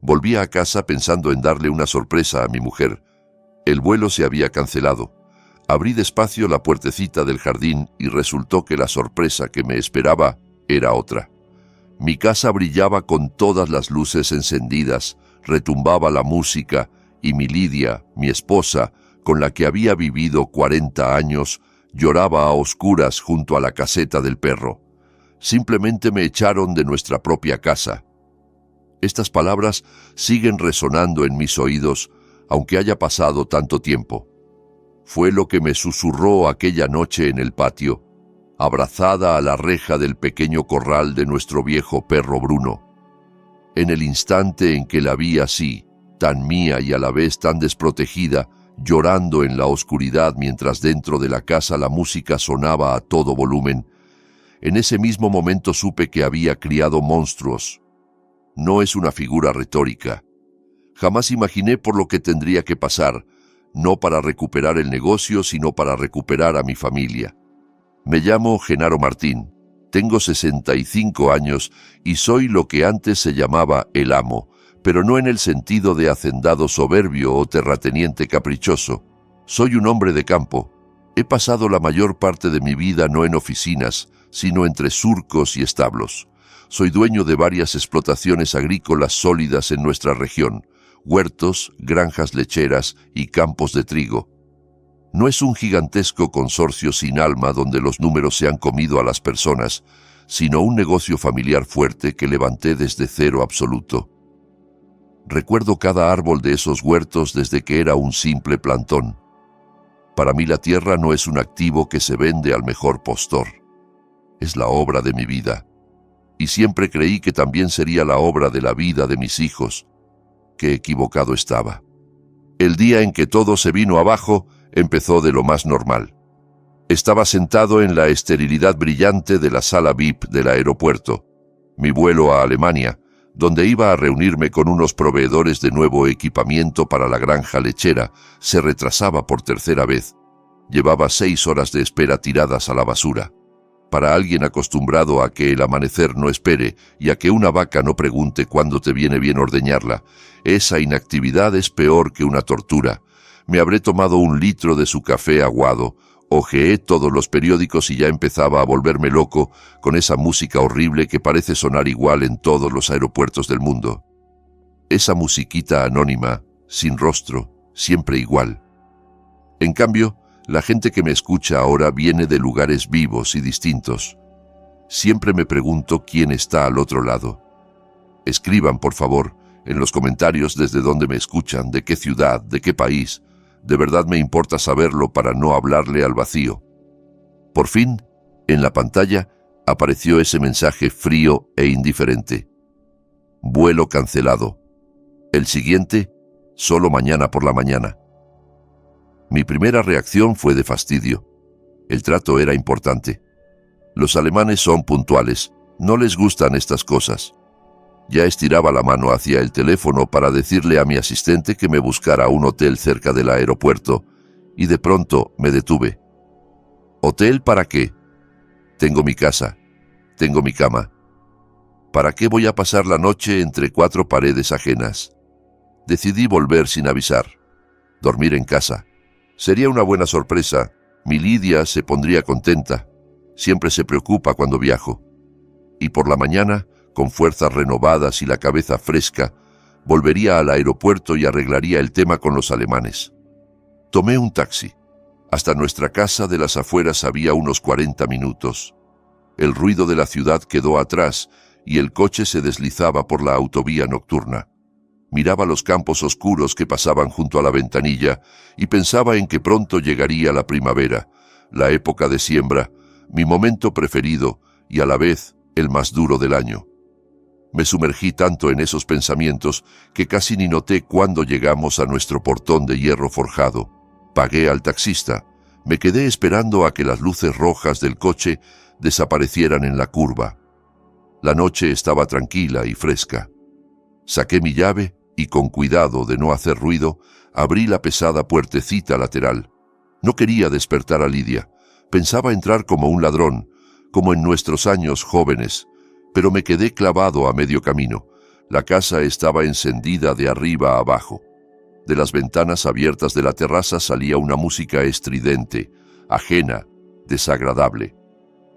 Volvía a casa pensando en darle una sorpresa a mi mujer. El vuelo se había cancelado. Abrí despacio la puertecita del jardín y resultó que la sorpresa que me esperaba era otra. Mi casa brillaba con todas las luces encendidas, retumbaba la música y mi Lidia, mi esposa, con la que había vivido 40 años, lloraba a oscuras junto a la caseta del perro. Simplemente me echaron de nuestra propia casa. Estas palabras siguen resonando en mis oídos, aunque haya pasado tanto tiempo. Fue lo que me susurró aquella noche en el patio, abrazada a la reja del pequeño corral de nuestro viejo perro Bruno. En el instante en que la vi así, tan mía y a la vez tan desprotegida, llorando en la oscuridad mientras dentro de la casa la música sonaba a todo volumen, en ese mismo momento supe que había criado monstruos. No es una figura retórica. Jamás imaginé por lo que tendría que pasar, no para recuperar el negocio, sino para recuperar a mi familia. Me llamo Genaro Martín, tengo 65 años y soy lo que antes se llamaba el amo, pero no en el sentido de hacendado soberbio o terrateniente caprichoso. Soy un hombre de campo. He pasado la mayor parte de mi vida no en oficinas, sino entre surcos y establos. Soy dueño de varias explotaciones agrícolas sólidas en nuestra región, huertos, granjas lecheras y campos de trigo. No es un gigantesco consorcio sin alma donde los números se han comido a las personas, sino un negocio familiar fuerte que levanté desde cero absoluto. Recuerdo cada árbol de esos huertos desde que era un simple plantón. Para mí la tierra no es un activo que se vende al mejor postor. Es la obra de mi vida. Y siempre creí que también sería la obra de la vida de mis hijos. Qué equivocado estaba. El día en que todo se vino abajo, empezó de lo más normal. Estaba sentado en la esterilidad brillante de la sala VIP del aeropuerto. Mi vuelo a Alemania, donde iba a reunirme con unos proveedores de nuevo equipamiento para la granja lechera, se retrasaba por tercera vez. Llevaba 6 horas de espera tiradas a la basura. Para alguien acostumbrado a que el amanecer no espere y a que una vaca no pregunte cuándo te viene bien ordeñarla, esa inactividad es peor que una tortura. Me habré tomado 1 litro de su café aguado, hojeé todos los periódicos y ya empezaba a volverme loco con esa música horrible que parece sonar igual en todos los aeropuertos del mundo. Esa musiquita anónima, sin rostro, siempre igual. En cambio, la gente que me escucha ahora viene de lugares vivos y distintos. Siempre me pregunto quién está al otro lado. Escriban, por favor, en los comentarios desde dónde me escuchan, de qué ciudad, de qué país. De verdad me importa saberlo para no hablarle al vacío. Por fin, en la pantalla, apareció ese mensaje frío e indiferente. Vuelo cancelado. El siguiente, solo mañana por la mañana. Mi primera reacción fue de fastidio. El trato era importante. Los alemanes son puntuales, no les gustan estas cosas. Ya estiraba la mano hacia el teléfono para decirle a mi asistente que me buscara un hotel cerca del aeropuerto, y de pronto me detuve. ¿Hotel para qué? Tengo mi casa, tengo mi cama. ¿Para qué voy a pasar la noche entre 4 paredes ajenas? Decidí volver sin avisar. Dormir en casa. Sería una buena sorpresa. Mi Lidia se pondría contenta. Siempre se preocupa cuando viajo. Y por la mañana, con fuerzas renovadas y la cabeza fresca, volvería al aeropuerto y arreglaría el tema con los alemanes. Tomé un taxi. Hasta nuestra casa de las afueras había unos 40 minutos. El ruido de la ciudad quedó atrás y el coche se deslizaba por la autovía nocturna. Miraba los campos oscuros que pasaban junto a la ventanilla y pensaba en que pronto llegaría la primavera, la época de siembra, mi momento preferido y a la vez el más duro del año. Me sumergí tanto en esos pensamientos que casi ni noté cuando llegamos a nuestro portón de hierro forjado. Pagué al taxista. Me quedé esperando a que las luces rojas del coche desaparecieran en la curva. La noche estaba tranquila y fresca. Saqué mi llave y, con cuidado de no hacer ruido, abrí la pesada puertecita lateral. No quería despertar a Lidia. Pensaba entrar como un ladrón, como en nuestros años jóvenes, pero me quedé clavado a medio camino. La casa estaba encendida de arriba a abajo. De las ventanas abiertas de la terraza salía una música estridente, ajena, desagradable.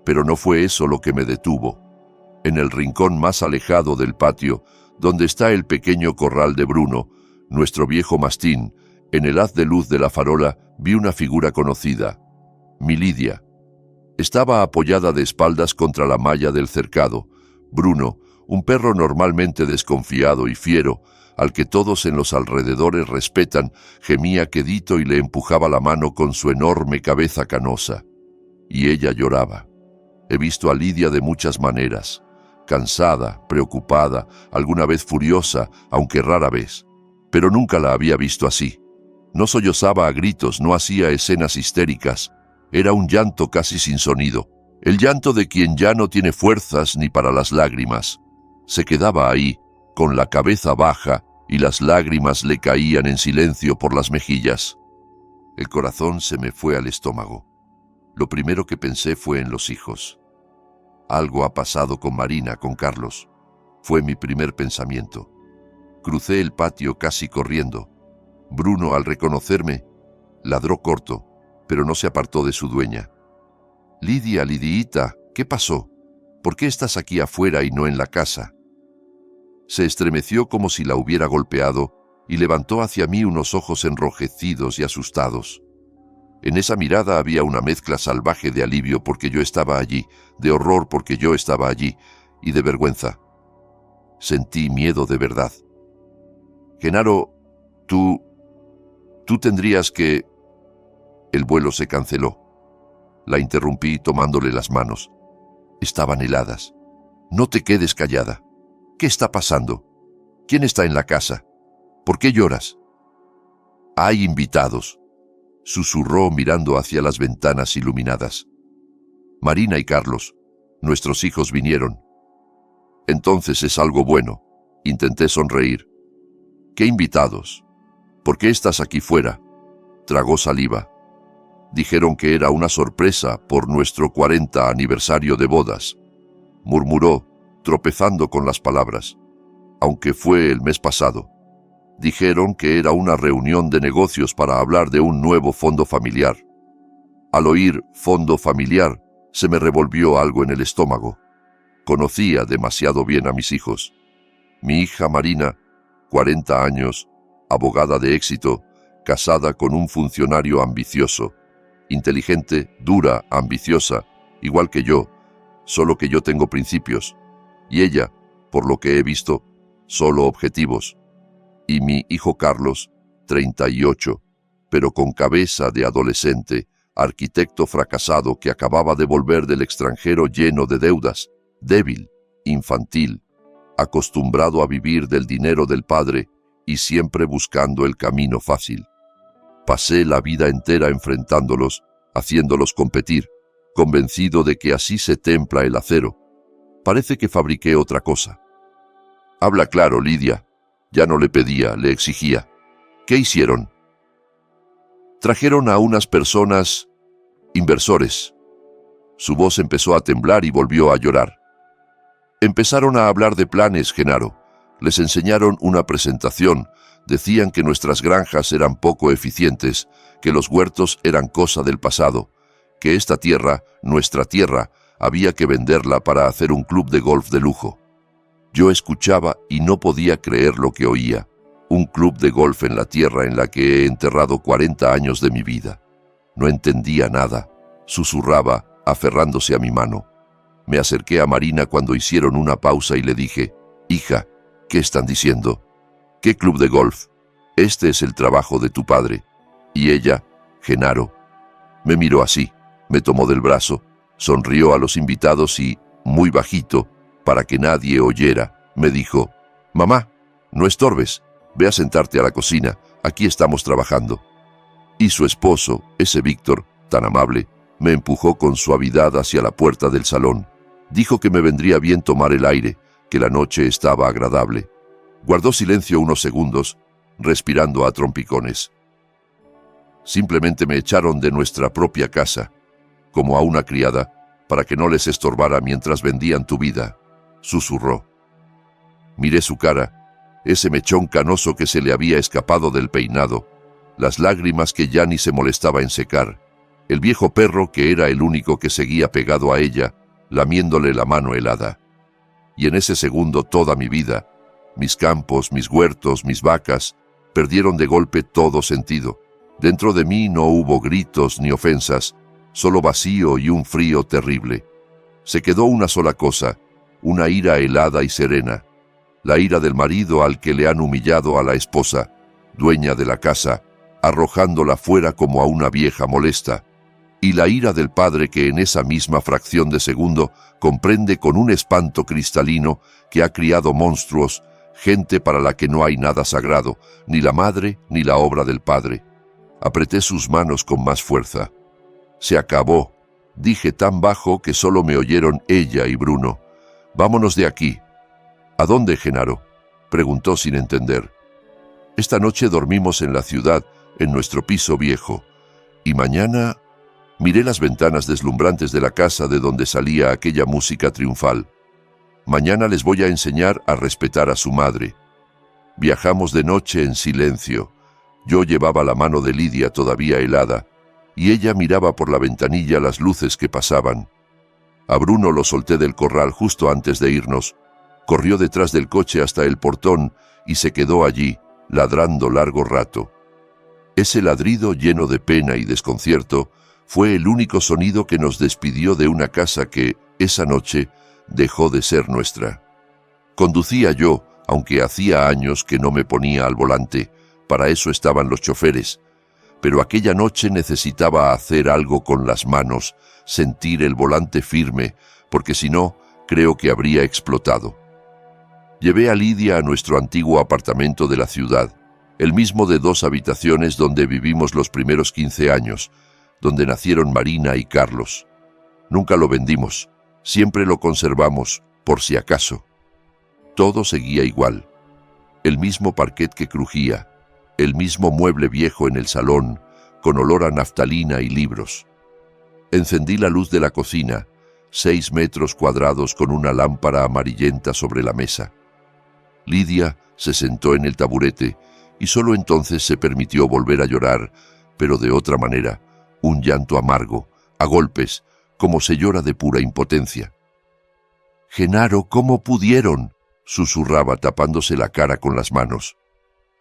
Pero no fue eso lo que me detuvo. En el rincón más alejado del patio, donde está el pequeño corral de Bruno, nuestro viejo mastín, en el haz de luz de la farola vi una figura conocida, mi Lidia. Estaba apoyada de espaldas contra la malla del cercado. Bruno, un perro normalmente desconfiado y fiero, al que todos en los alrededores respetan, gemía quedito y le empujaba la mano con su enorme cabeza canosa. Y ella lloraba. He visto a Lidia de muchas maneras, cansada, preocupada, alguna vez furiosa, aunque rara vez. Pero nunca la había visto así. No sollozaba a gritos, no hacía escenas histéricas. Era un llanto casi sin sonido, el llanto de quien ya no tiene fuerzas ni para las lágrimas. Se quedaba ahí, con la cabeza baja, y las lágrimas le caían en silencio por las mejillas. El corazón se me fue al estómago. Lo primero que pensé fue en los hijos. Algo ha pasado con Marina, con Carlos. Fue mi primer pensamiento. Crucé el patio casi corriendo. Bruno, al reconocerme, ladró corto, pero no se apartó de su dueña. «Lidia, Lidiita, ¿qué pasó? ¿Por qué estás aquí afuera y no en la casa?» Se estremeció como si la hubiera golpeado y levantó hacia mí unos ojos enrojecidos y asustados. En esa mirada había una mezcla salvaje de alivio porque yo estaba allí, de horror porque yo estaba allí, y de vergüenza. Sentí miedo de verdad. «Genaro, tú tendrías que...» El vuelo se canceló. La interrumpí tomándole las manos. Estaban heladas. «No te quedes callada. ¿Qué está pasando? ¿Quién está en la casa? ¿Por qué lloras?» «Hay invitados», susurró mirando hacia las ventanas iluminadas. «Marina y Carlos, nuestros hijos vinieron». «Entonces es algo bueno», intenté sonreír. «¿Qué invitados? ¿Por qué estás aquí fuera?» Tragó saliva. «Dijeron que era una sorpresa por nuestro 40 aniversario de bodas», murmuró, tropezando con las palabras. «Aunque fue el mes pasado. Dijeron que era una reunión de negocios para hablar de un nuevo fondo familiar». Al oír fondo familiar, se me revolvió algo en el estómago. Conocía demasiado bien a mis hijos. Mi hija Marina, 40 años, abogada de éxito, casada con un funcionario ambicioso, inteligente, dura, ambiciosa, igual que yo, solo que yo tengo principios, y ella, por lo que he visto, solo objetivos. Y mi hijo Carlos, 38, pero con cabeza de adolescente, arquitecto fracasado que acababa de volver del extranjero lleno de deudas, débil, infantil, acostumbrado a vivir del dinero del padre y siempre buscando el camino fácil. Pasé la vida entera enfrentándolos, haciéndolos competir, convencido de que así se templa el acero. Parece que fabriqué otra cosa. «Habla claro, Lidia». Ya no le pedía, le exigía. «¿Qué hicieron?» «Trajeron a unas personas, inversores». Su voz empezó a temblar y volvió a llorar. «Empezaron a hablar de planes, Genaro. Les enseñaron una presentación. Decían que nuestras granjas eran poco eficientes, que los huertos eran cosa del pasado, que esta tierra, nuestra tierra, había que venderla para hacer un club de golf de lujo». Yo escuchaba y no podía creer lo que oía. Un club de golf en la tierra en la que he enterrado 40 años de mi vida. No entendía nada. Susurraba, aferrándose a mi mano. Me acerqué a Marina cuando hicieron una pausa y le dije: «Hija, ¿qué están diciendo? ¿Qué club de golf? Este es el trabajo de tu padre». Y ella, Genaro, me miró así, me tomó del brazo, sonrió a los invitados y, muy bajito, para que nadie oyera, me dijo: «Mamá, no estorbes, ve a sentarte a la cocina, aquí estamos trabajando». Y su esposo, ese Víctor, tan amable, me empujó con suavidad hacia la puerta del salón. Dijo que me vendría bien tomar el aire, que la noche estaba agradable. Guardó silencio unos segundos, respirando a trompicones. «Simplemente me echaron de nuestra propia casa, como a una criada, para que no les estorbara mientras vendían tu vida», susurró. Miré su cara, ese mechón canoso que se le había escapado del peinado, las lágrimas que ya ni se molestaba en secar, el viejo perro que era el único que seguía pegado a ella, lamiéndole la mano helada. Y en ese segundo toda mi vida, mis campos, mis huertos, mis vacas, perdieron de golpe todo sentido. Dentro de mí no hubo gritos ni ofensas, solo vacío y un frío terrible. Se quedó una sola cosa, una ira helada y serena, la ira del marido al que le han humillado a la esposa, dueña de la casa, arrojándola fuera como a una vieja molesta, y la ira del padre que en esa misma fracción de segundo comprende con un espanto cristalino que ha criado monstruos, gente para la que no hay nada sagrado, ni la madre ni la obra del padre. Apreté sus manos con más fuerza. Se acabó, dije tan bajo que solo me oyeron ella y Bruno. Vámonos de aquí. ¿A dónde, Genaro?, preguntó sin entender. Esta noche dormimos en la ciudad, en nuestro piso viejo, y mañana... Miré las ventanas deslumbrantes de la casa de donde salía aquella música triunfal. Mañana les voy a enseñar a respetar a su madre. Viajamos de noche en silencio. Yo llevaba la mano de Lidia todavía helada, y ella miraba por la ventanilla las luces que pasaban. A Bruno lo solté del corral justo antes de irnos. Corrió detrás del coche hasta el portón y se quedó allí, ladrando largo rato. Ese ladrido lleno de pena y desconcierto fue el único sonido que nos despidió de una casa que, esa noche, dejó de ser nuestra. Conducía yo, aunque hacía años que no me ponía al volante, para eso estaban los choferes, pero aquella noche necesitaba hacer algo con las manos, sentir el volante firme, porque si no, creo que habría explotado. Llevé a Lidia a nuestro antiguo apartamento de la ciudad, el mismo de 2 habitaciones donde vivimos los primeros 15 años, donde nacieron Marina y Carlos. Nunca lo vendimos, siempre lo conservamos, por si acaso. Todo seguía igual. El mismo parquet que crujía, el mismo mueble viejo en el salón, con olor a naftalina y libros. Encendí la luz de la cocina, 6 metros cuadrados con una lámpara amarillenta sobre la mesa. Lidia se sentó en el taburete y solo entonces se permitió volver a llorar, pero de otra manera, un llanto amargo, a golpes, como se llora de pura impotencia. «Genaro, ¿cómo pudieron?», susurraba tapándose la cara con las manos.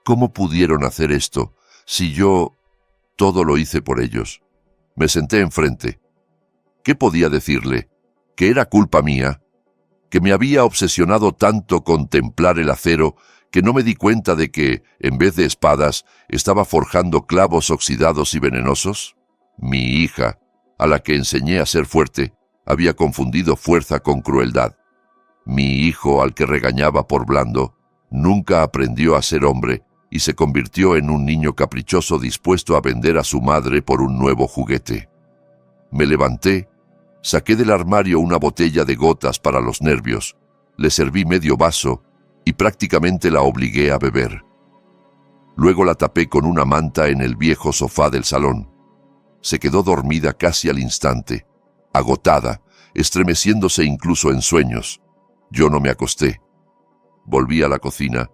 «¿Cómo pudieron hacer esto, si yo...?» Todo lo hice por ellos. Me senté enfrente. ¿Qué podía decirle? ¿Que era culpa mía? ¿Que me había obsesionado tanto con templar el acero que no me di cuenta de que, en vez de espadas, estaba forjando clavos oxidados y venenosos? Mi hija, a la que enseñé a ser fuerte, había confundido fuerza con crueldad. Mi hijo, al que regañaba por blando, nunca aprendió a ser hombre y se convirtió en un niño caprichoso dispuesto a vender a su madre por un nuevo juguete. Me levanté, saqué del armario una botella de gotas para los nervios, le serví medio vaso y prácticamente la obligué a beber. Luego la tapé con una manta en el viejo sofá del salón. Se quedó dormida casi al instante, agotada, estremeciéndose incluso en sueños. Yo no me acosté. Volví a la cocina,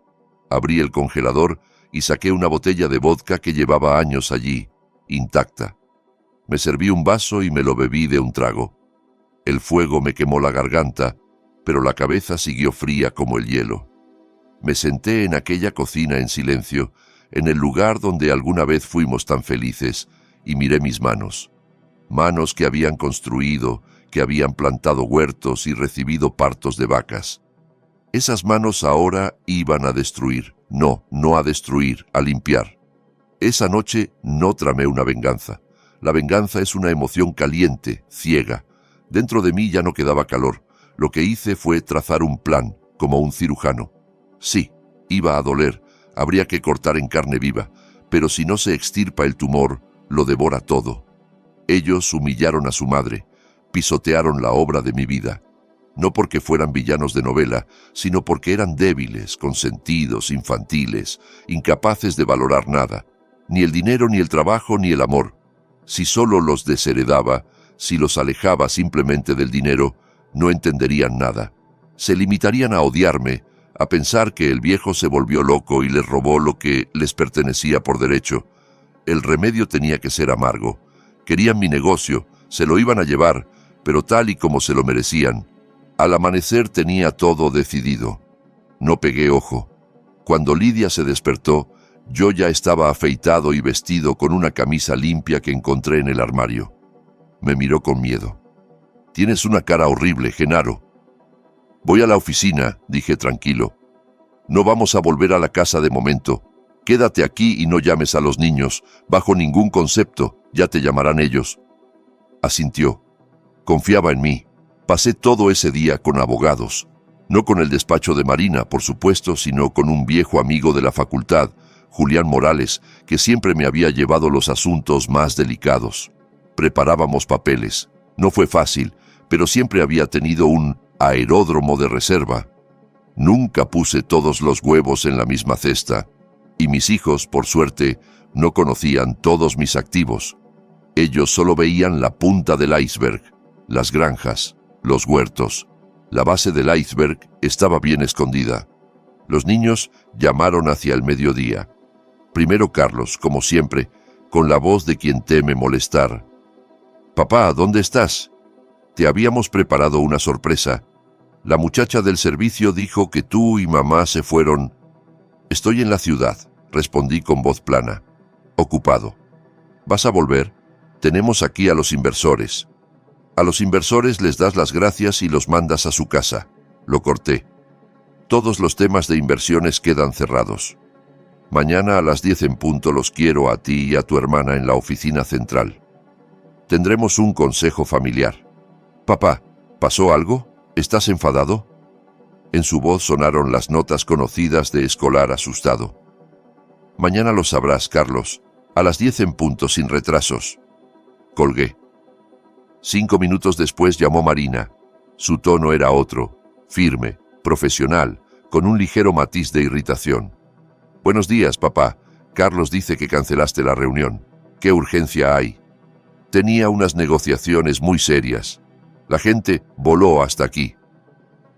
abrí el congelador y saqué una botella de vodka que llevaba años allí, intacta. Me serví un vaso y me lo bebí de un trago. El fuego me quemó la garganta, pero la cabeza siguió fría como el hielo. Me senté en aquella cocina en silencio, en el lugar donde alguna vez fuimos tan felices, y miré mis manos. Manos que habían construido, que habían plantado huertos y recibido partos de vacas. Esas manos ahora iban a destruir. No a destruir, a limpiar. Esa noche no tramé una venganza. La venganza es una emoción caliente, ciega. Dentro de mí ya no quedaba calor. Lo que hice fue trazar un plan, como un cirujano. Sí, iba a doler, habría que cortar en carne viva, pero si no se extirpa el tumor, lo devora todo. Ellos humillaron a su madre, pisotearon la obra de mi vida. No porque fueran villanos de novela, sino porque eran débiles, consentidos, infantiles, incapaces de valorar nada, ni el dinero, ni el trabajo, ni el amor. Si solo los desheredaba, si los alejaba simplemente del dinero, no entenderían nada. Se limitarían a odiarme, a pensar que el viejo se volvió loco y les robó lo que les pertenecía por derecho. El remedio tenía que ser amargo. Querían mi negocio, se lo iban a llevar, pero tal y como se lo merecían. Al amanecer tenía todo decidido. No pegué ojo. Cuando Lidia se despertó, yo ya estaba afeitado y vestido con una camisa limpia que encontré en el armario. Me miró con miedo. «Tienes una cara horrible, Genaro». «Voy a la oficina», dije tranquilo. «No vamos a volver a la casa de momento. Quédate aquí y no llames a los niños, bajo ningún concepto, ya te llamarán ellos». Asintió. Confiaba en mí. Pasé todo ese día con abogados. No con el despacho de Marina, por supuesto, sino con un viejo amigo de la facultad, Julián Morales, que siempre me había llevado los asuntos más delicados. Preparábamos papeles. No fue fácil, pero siempre había tenido un aeródromo de reserva. Nunca puse todos los huevos en la misma cesta, y mis hijos, por suerte, no conocían todos mis activos. Ellos solo veían la punta del iceberg, las granjas, los huertos. La base del iceberg estaba bien escondida. Los niños llamaron hacia el mediodía. Primero Carlos, como siempre, con la voz de quien teme molestar. «Papá, ¿dónde estás? Te habíamos preparado una sorpresa. La muchacha del servicio dijo que tú y mamá se fueron». «Estoy en la ciudad», respondí con voz plana. «Ocupado». «¿Vas a volver? Tenemos aquí a los inversores». «A los inversores les das las gracias y los mandas a su casa». Lo corté. «Todos los temas de inversiones quedan cerrados. Mañana a las 10 en punto los quiero a ti y a tu hermana en la oficina central. Tendremos un consejo familiar». «Papá, ¿pasó algo? ¿Estás enfadado?» En su voz sonaron las notas conocidas de escolar asustado. «Mañana lo sabrás, Carlos. A las 10 en punto, sin retrasos». Colgué. 5 minutos después llamó Marina. Su tono era otro, firme, profesional, con un ligero matiz de irritación. «Buenos días, papá. Carlos dice que cancelaste la reunión. ¿Qué urgencia hay?» Tenía unas negociaciones muy serias. La gente voló hasta aquí.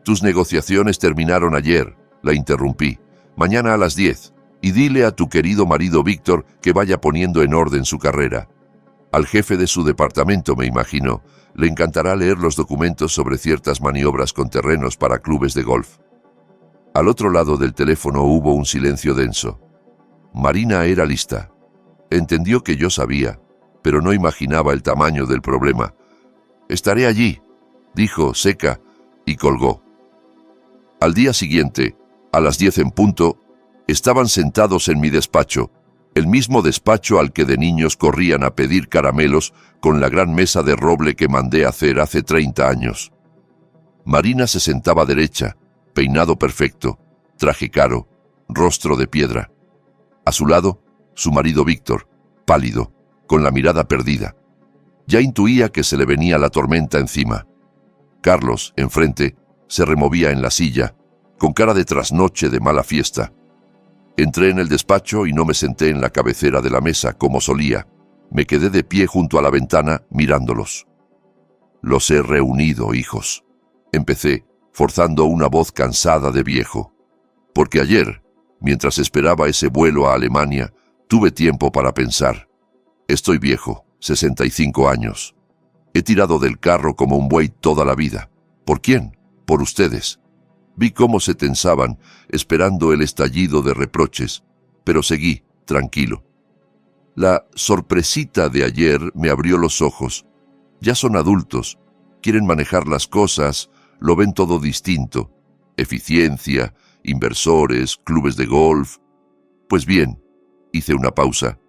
«Tus negociaciones terminaron ayer», la interrumpí. «Mañana a las 10. Y dile a tu querido marido Víctor que vaya poniendo en orden su carrera». Al jefe de su departamento, me imagino, le encantará leer los documentos sobre ciertas maniobras con terrenos para clubes de golf. Al otro lado del teléfono hubo un silencio denso. Marina era lista. Entendió que yo sabía, pero no imaginaba el tamaño del problema. «Estaré allí», dijo seca, y colgó. Al día siguiente, a las 10 en punto, estaban sentados en mi despacho, el mismo despacho al que de niños corrían a pedir caramelos con la gran mesa de roble que mandé hacer hace 30 años. Marina se sentaba derecha, peinado perfecto, traje caro, rostro de piedra. A su lado, su marido Víctor, pálido, con la mirada perdida. Ya intuía que se le venía la tormenta encima. Carlos, enfrente, se removía en la silla, con cara de trasnoche de mala fiesta. Entré en el despacho y no me senté en la cabecera de la mesa como solía. Me quedé de pie junto a la ventana mirándolos. «Los he reunido, hijos», empecé, forzando una voz cansada de viejo. «Porque ayer, mientras esperaba ese vuelo a Alemania, tuve tiempo para pensar. Estoy viejo, 65 años. He tirado del carro como un buey toda la vida. ¿Por quién? Por ustedes». Vi cómo se tensaban, esperando el estallido de reproches, pero seguí, tranquilo. La sorpresita de ayer me abrió los ojos. Ya son adultos, quieren manejar las cosas, lo ven todo distinto. Eficiencia, inversores, clubes de golf. Pues bien, hice una pausa.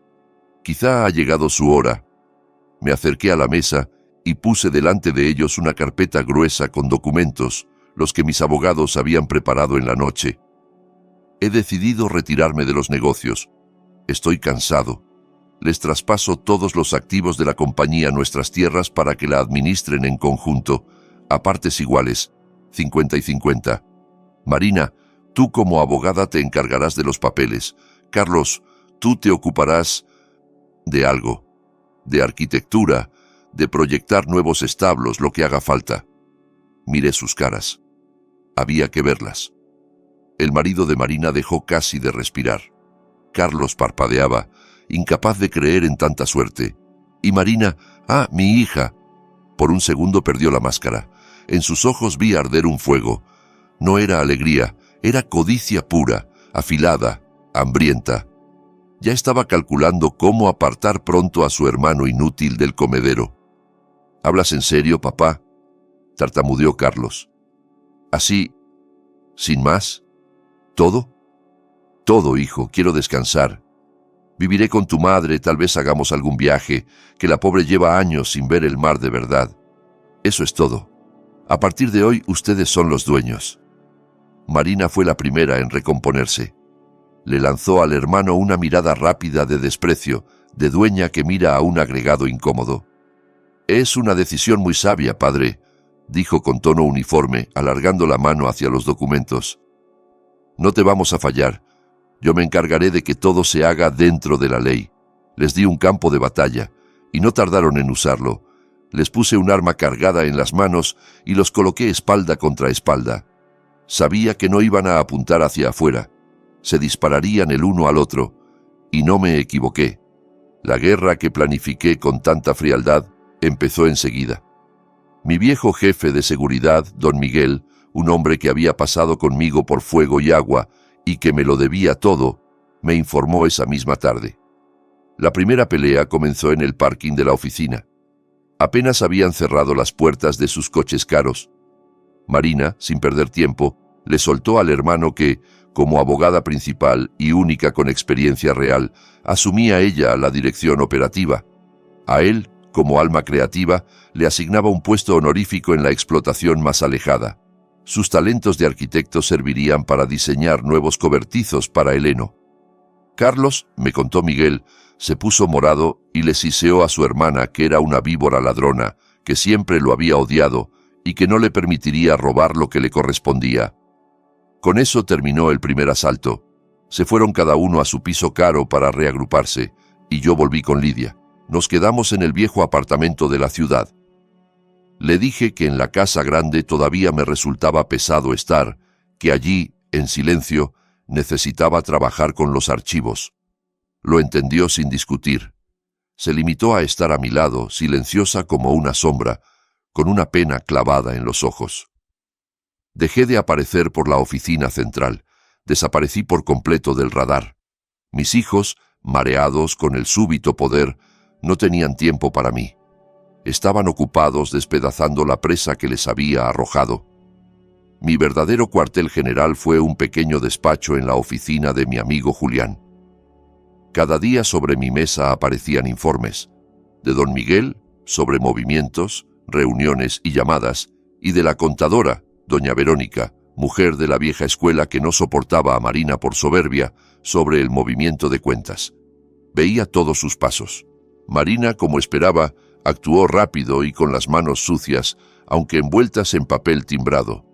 Quizá ha llegado su hora. Me acerqué a la mesa y puse delante de ellos una carpeta gruesa con documentos, los que mis abogados habían preparado en la noche. He decidido retirarme de los negocios. Estoy cansado. Les traspaso todos los activos de la compañía a nuestras tierras para que la administren en conjunto, a partes iguales, 50 y 50. Marina, tú como abogada te encargarás de los papeles. Carlos, tú te ocuparás de algo, de arquitectura, de proyectar nuevos establos, lo que haga falta. Miré sus caras. Había que verlas. El marido de Marina dejó casi de respirar. Carlos parpadeaba, incapaz de creer en tanta suerte. Y Marina, ¡ah, mi hija! Por un segundo perdió la máscara. En sus ojos vi arder un fuego. No era alegría, era codicia pura, afilada, hambrienta. Ya estaba calculando cómo apartar pronto a su hermano inútil del comedero. ¿Hablas en serio, papá?, tartamudeó Carlos. ¿Así, sin más? ¿Todo? Todo, hijo, quiero descansar. Viviré con tu madre, tal vez hagamos algún viaje, que la pobre lleva años sin ver el mar de verdad. Eso es todo. A partir de hoy, ustedes son los dueños. Marina fue la primera en recomponerse. Le lanzó al hermano una mirada rápida de desprecio, de dueña que mira a un agregado incómodo. «Es una decisión muy sabia, padre», dijo con tono uniforme, alargando la mano hacia los documentos. «No te vamos a fallar. Yo me encargaré de que todo se haga dentro de la ley. Les di un campo de batalla, y no tardaron en usarlo. Les puse un arma cargada en las manos y los coloqué espalda contra espalda. Sabía que no iban a apuntar hacia afuera. Se dispararían el uno al otro, y no me equivoqué. La guerra que planifiqué con tanta frialdad empezó enseguida. Mi viejo jefe de seguridad, don Miguel, un hombre que había pasado conmigo por fuego y agua y que me lo debía todo, me informó esa misma tarde. La primera pelea comenzó en el parking de la oficina. Apenas habían cerrado las puertas de sus coches caros. Marina, sin perder tiempo, le soltó al hermano que, como abogada principal y única con experiencia real, asumía ella la dirección operativa. A él, como alma creativa, le asignaba un puesto honorífico en la explotación más alejada. Sus talentos de arquitecto servirían para diseñar nuevos cobertizos para el heno. Carlos, me contó Miguel, se puso morado y le siseó a su hermana que era una víbora ladrona, que siempre lo había odiado y que no le permitiría robar lo que le correspondía. Con eso terminó el primer asalto. Se fueron cada uno a su piso caro para reagruparse, y yo volví con Lidia. Nos quedamos en el viejo apartamento de la ciudad. Le dije que en la casa grande todavía me resultaba pesado estar, que allí, en silencio, necesitaba trabajar con los archivos. Lo entendió sin discutir. Se limitó a estar a mi lado, silenciosa como una sombra, con una pena clavada en los ojos. Dejé de aparecer por la oficina central. Desaparecí por completo del radar. Mis hijos, mareados con el súbito poder, no tenían tiempo para mí. Estaban ocupados despedazando la presa que les había arrojado. Mi verdadero cuartel general fue un pequeño despacho en la oficina de mi amigo Julián. Cada día sobre mi mesa aparecían informes. De don Miguel, sobre movimientos, reuniones y llamadas, y de la contadora, doña Verónica, mujer de la vieja escuela que no soportaba a Marina por soberbia, sobre el movimiento de cuentas. Veía todos sus pasos. Marina, como esperaba, actuó rápido y con las manos sucias, aunque envueltas en papel timbrado.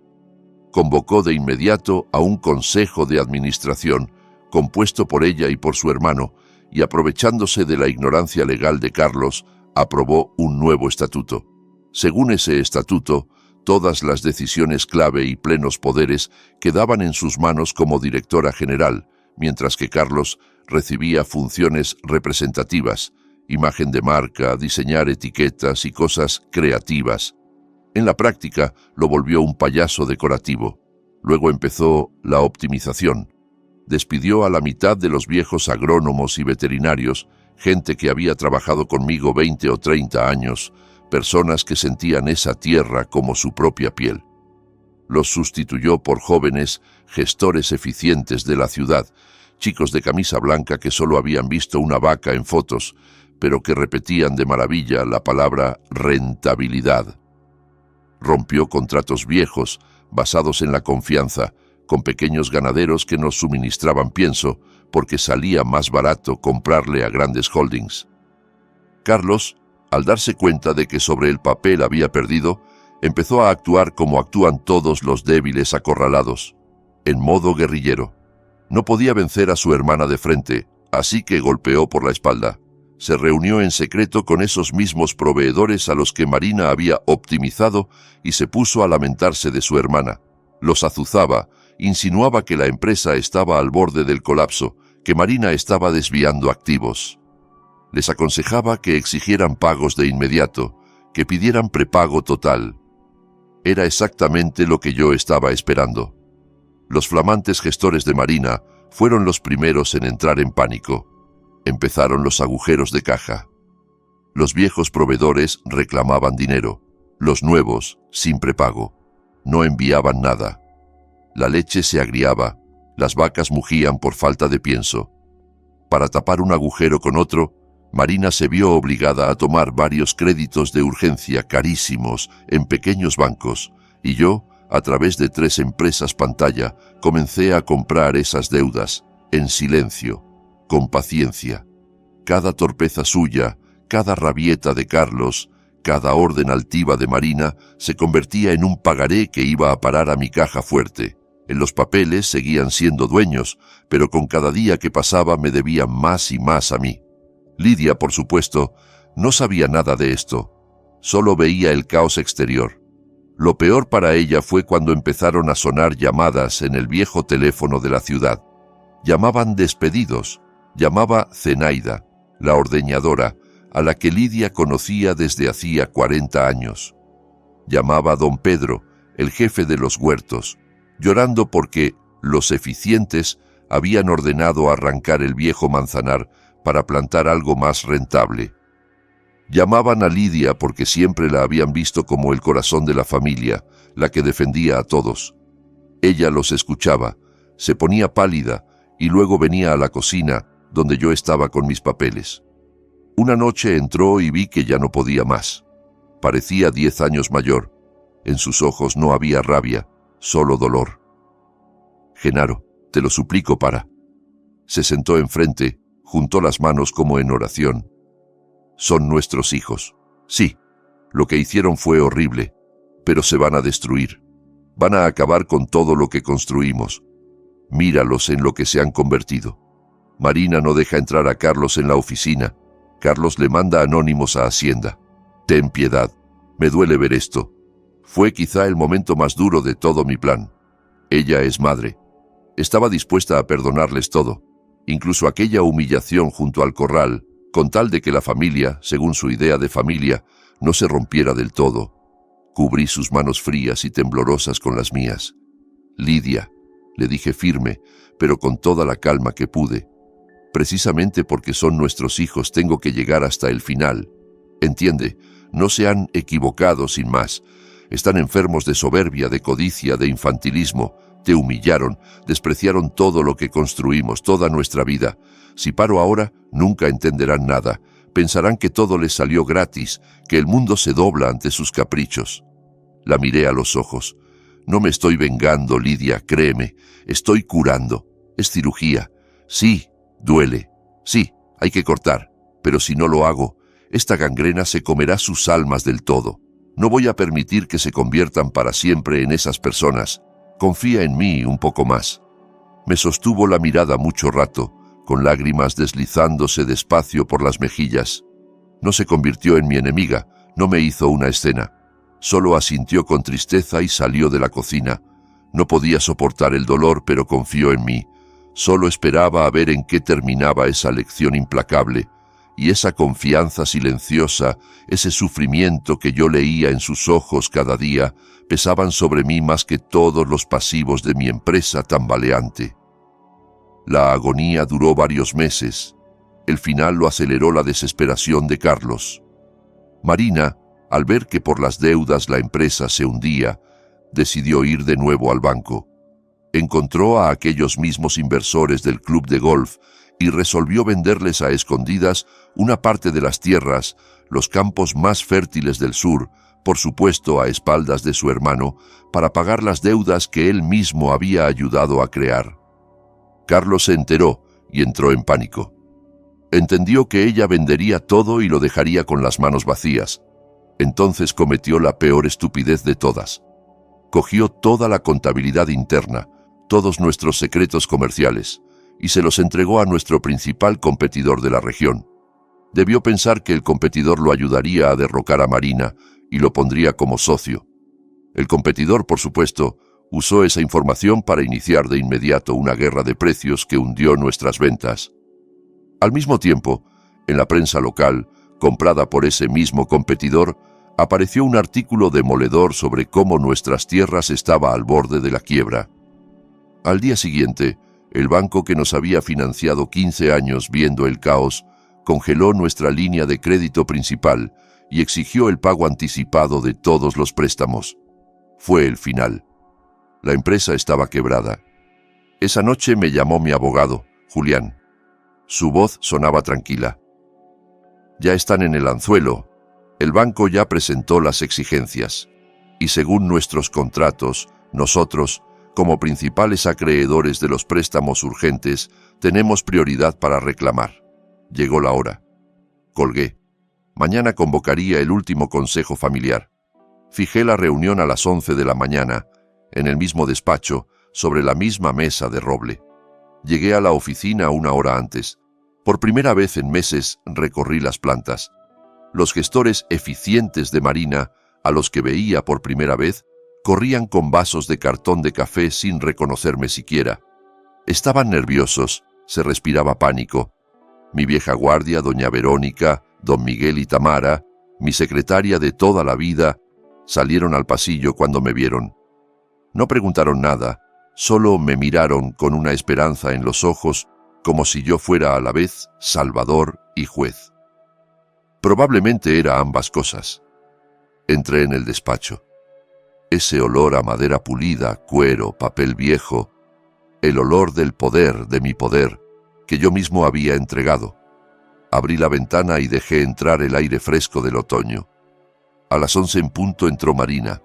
Convocó de inmediato a un consejo de administración, compuesto por ella y por su hermano, y aprovechándose de la ignorancia legal de Carlos, aprobó un nuevo estatuto. Según ese estatuto, todas las decisiones clave y plenos poderes quedaban en sus manos como directora general, mientras que Carlos recibía funciones representativas, imagen de marca, diseñar etiquetas y cosas creativas. En la práctica lo volvió un payaso decorativo. Luego empezó la optimización. Despidió a la mitad de los viejos agrónomos y veterinarios, gente que había trabajado conmigo 20 o 30 años, personas que sentían esa tierra como su propia piel. Los sustituyó por jóvenes gestores eficientes de la ciudad, chicos de camisa blanca que solo habían visto una vaca en fotos, pero que repetían de maravilla la palabra rentabilidad. Rompió contratos viejos, basados en la confianza, con pequeños ganaderos que nos suministraban pienso, porque salía más barato comprarle a grandes holdings. Carlos, al darse cuenta de que sobre el papel había perdido, empezó a actuar como actúan todos los débiles acorralados, en modo guerrillero. No podía vencer a su hermana de frente, así que golpeó por la espalda. Se reunió en secreto con esos mismos proveedores a los que Marina había optimizado y se puso a lamentarse de su hermana. Los azuzaba insinuaba que la empresa estaba al borde del colapso, que Marina estaba desviando activos. Les aconsejaba que exigieran pagos de inmediato, que pidieran prepago total. Era exactamente lo que yo estaba esperando. Los flamantes gestores de Marina fueron los primeros en entrar en pánico. Empezaron los agujeros de caja. Los viejos proveedores reclamaban dinero. Los nuevos, sin prepago, no enviaban nada. La leche se agriaba, las vacas mugían por falta de pienso. Para tapar un agujero con otro, Marina se vio obligada a tomar varios créditos de urgencia carísimos en pequeños bancos, y yo, a través de 3 empresas pantalla, comencé a comprar esas deudas, en silencio, con paciencia. Cada torpeza suya, cada rabieta de Carlos, cada orden altiva de Marina se convertía en un pagaré que iba a parar a mi caja fuerte. En los papeles seguían siendo dueños, pero con cada día que pasaba me debían más y más a mí. Lidia, por supuesto, no sabía nada de esto. Solo veía el caos exterior. Lo peor para ella fue cuando empezaron a sonar llamadas en el viejo teléfono de la ciudad. Llamaban despedidos. Llamaba Zenaida, la ordeñadora, a la que Lidia conocía desde hacía 40 años. Llamaba a don Pedro, el jefe de los huertos, llorando porque los eficientes habían ordenado arrancar el viejo manzanar para plantar algo más rentable. Llamaban a Lidia porque siempre la habían visto como el corazón de la familia, la que defendía a todos. Ella los escuchaba, se ponía pálida y luego venía a la cocina, donde yo estaba con mis papeles. Una noche entró y vi que ya no podía más. Parecía 10 años mayor. En sus ojos no había rabia, solo dolor. Genaro, te lo suplico para. Se sentó enfrente, juntó las manos como en oración. Son nuestros hijos. Sí, lo que hicieron fue horrible, pero se van a destruir. Van a acabar con todo lo que construimos. Míralos en lo que se han convertido. Marina no deja entrar a Carlos en la oficina. Carlos le manda anónimos a Hacienda. Ten piedad. Me duele ver esto. Fue quizá el momento más duro de todo mi plan. Ella es madre. Estaba dispuesta a perdonarles todo, incluso aquella humillación junto al corral, con tal de que la familia, según su idea de familia, no se rompiera del todo. Cubrí sus manos frías y temblorosas con las mías. Lidia, le dije firme, pero con toda la calma que pude. Precisamente porque son nuestros hijos tengo que llegar hasta el final. Entiende, no se han equivocado sin más. Están enfermos de soberbia, de codicia, de infantilismo. Te humillaron, despreciaron todo lo que construimos, toda nuestra vida. Si paro ahora, nunca entenderán nada. Pensarán que todo les salió gratis, que el mundo se dobla ante sus caprichos. La miré a los ojos. No me estoy vengando, Lidia, créeme. Estoy curando. Es cirugía. Sí, duele. Sí, hay que cortar. Pero si no lo hago, esta gangrena se comerá sus almas del todo. No voy a permitir que se conviertan para siempre en esas personas. Confía en mí un poco más. Me sostuvo la mirada mucho rato, con lágrimas deslizándose despacio por las mejillas. No se convirtió en mi enemiga, no me hizo una escena. Solo asintió con tristeza y salió de la cocina. No podía soportar el dolor, pero confió en mí. Solo esperaba a ver en qué terminaba esa lección implacable, y esa confianza silenciosa, ese sufrimiento que yo leía en sus ojos cada día, pesaban sobre mí más que todos los pasivos de mi empresa tambaleante. La agonía duró varios meses. El final lo aceleró la desesperación de Carlos. Marina, al ver que por las deudas la empresa se hundía, decidió ir de nuevo al banco. Encontró a aquellos mismos inversores del club de golf y resolvió venderles a escondidas una parte de las tierras, los campos más fértiles del sur, por supuesto a espaldas de su hermano, para pagar las deudas que él mismo había ayudado a crear. Carlos se enteró y entró en pánico. Entendió que ella vendería todo y lo dejaría con las manos vacías. Entonces cometió la peor estupidez de todas. Cogió toda la contabilidad interna, todos nuestros secretos comerciales, y se los entregó a nuestro principal competidor de la región. Debió pensar que el competidor lo ayudaría a derrocar a Marina y lo pondría como socio. El competidor, por supuesto, Usó esa información para iniciar de inmediato una guerra de precios que hundió nuestras ventas. Al mismo tiempo, en la prensa local, comprada por ese mismo competidor, apareció un artículo demoledor sobre cómo nuestras tierras estaban al borde de la quiebra. Al día siguiente, el banco que nos había financiado 15 años viendo el caos, congeló nuestra línea de crédito principal y exigió el pago anticipado de todos los préstamos. Fue el final. La empresa estaba quebrada. Esa noche me llamó mi abogado, Julián. Su voz sonaba tranquila. Ya están en el anzuelo. El banco ya presentó las exigencias. Y según nuestros contratos, nosotros, como principales acreedores de los préstamos urgentes, tenemos prioridad para reclamar. Llegó la hora. Colgué. Mañana convocaría el último consejo familiar. Fijé la reunión a las 11 de la mañana, en el mismo despacho, sobre la misma mesa de roble. Llegué a la oficina una hora antes. Por primera vez en meses recorrí las plantas. Los gestores eficientes de Marina, a los que veía por primera vez, corrían con vasos de cartón de café sin reconocerme siquiera. Estaban nerviosos, se respiraba pánico. Mi vieja guardia, doña Verónica, don Miguel y Tamara, mi secretaria de toda la vida, salieron al pasillo cuando me vieron. No preguntaron nada, solo me miraron con una esperanza en los ojos, como si yo fuera a la vez salvador y juez. Probablemente era ambas cosas. Entré en el despacho. Ese olor a madera pulida, cuero, papel viejo, el olor del poder, de mi poder, que yo mismo había entregado. Abrí la ventana y dejé entrar el aire fresco del otoño. A las 11 en punto entró Marina.